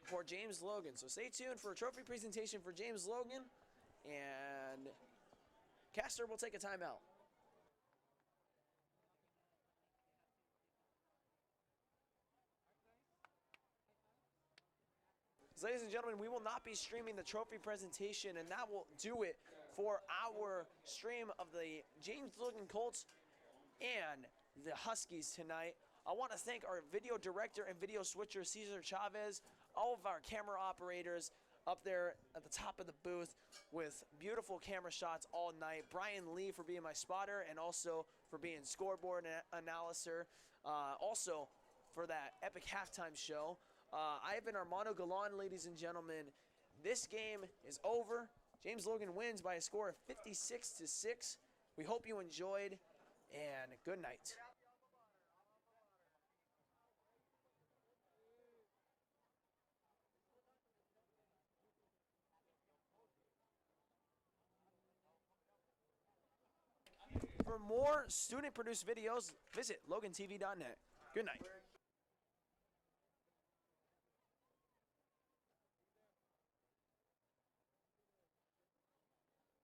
for James Logan. So stay tuned for a trophy presentation for James Logan, and Caster will take a timeout. So ladies and gentlemen, we will not be streaming the trophy presentation, and that will do it for our stream of the James Logan Colts and the Huskies tonight. I want to thank our video director and video switcher, Cesar Chavez, all of our camera operators up there at the top of the booth with beautiful camera shots all night. Brian Lee for being my spotter and also for being scoreboard analyzer. Also for that epic halftime show. I've been Armando Galan, ladies and gentlemen. This game is over. James Logan wins by a score of 56-6. We hope you enjoyed, and good night. For more student-produced videos, visit logantv.net. Good night.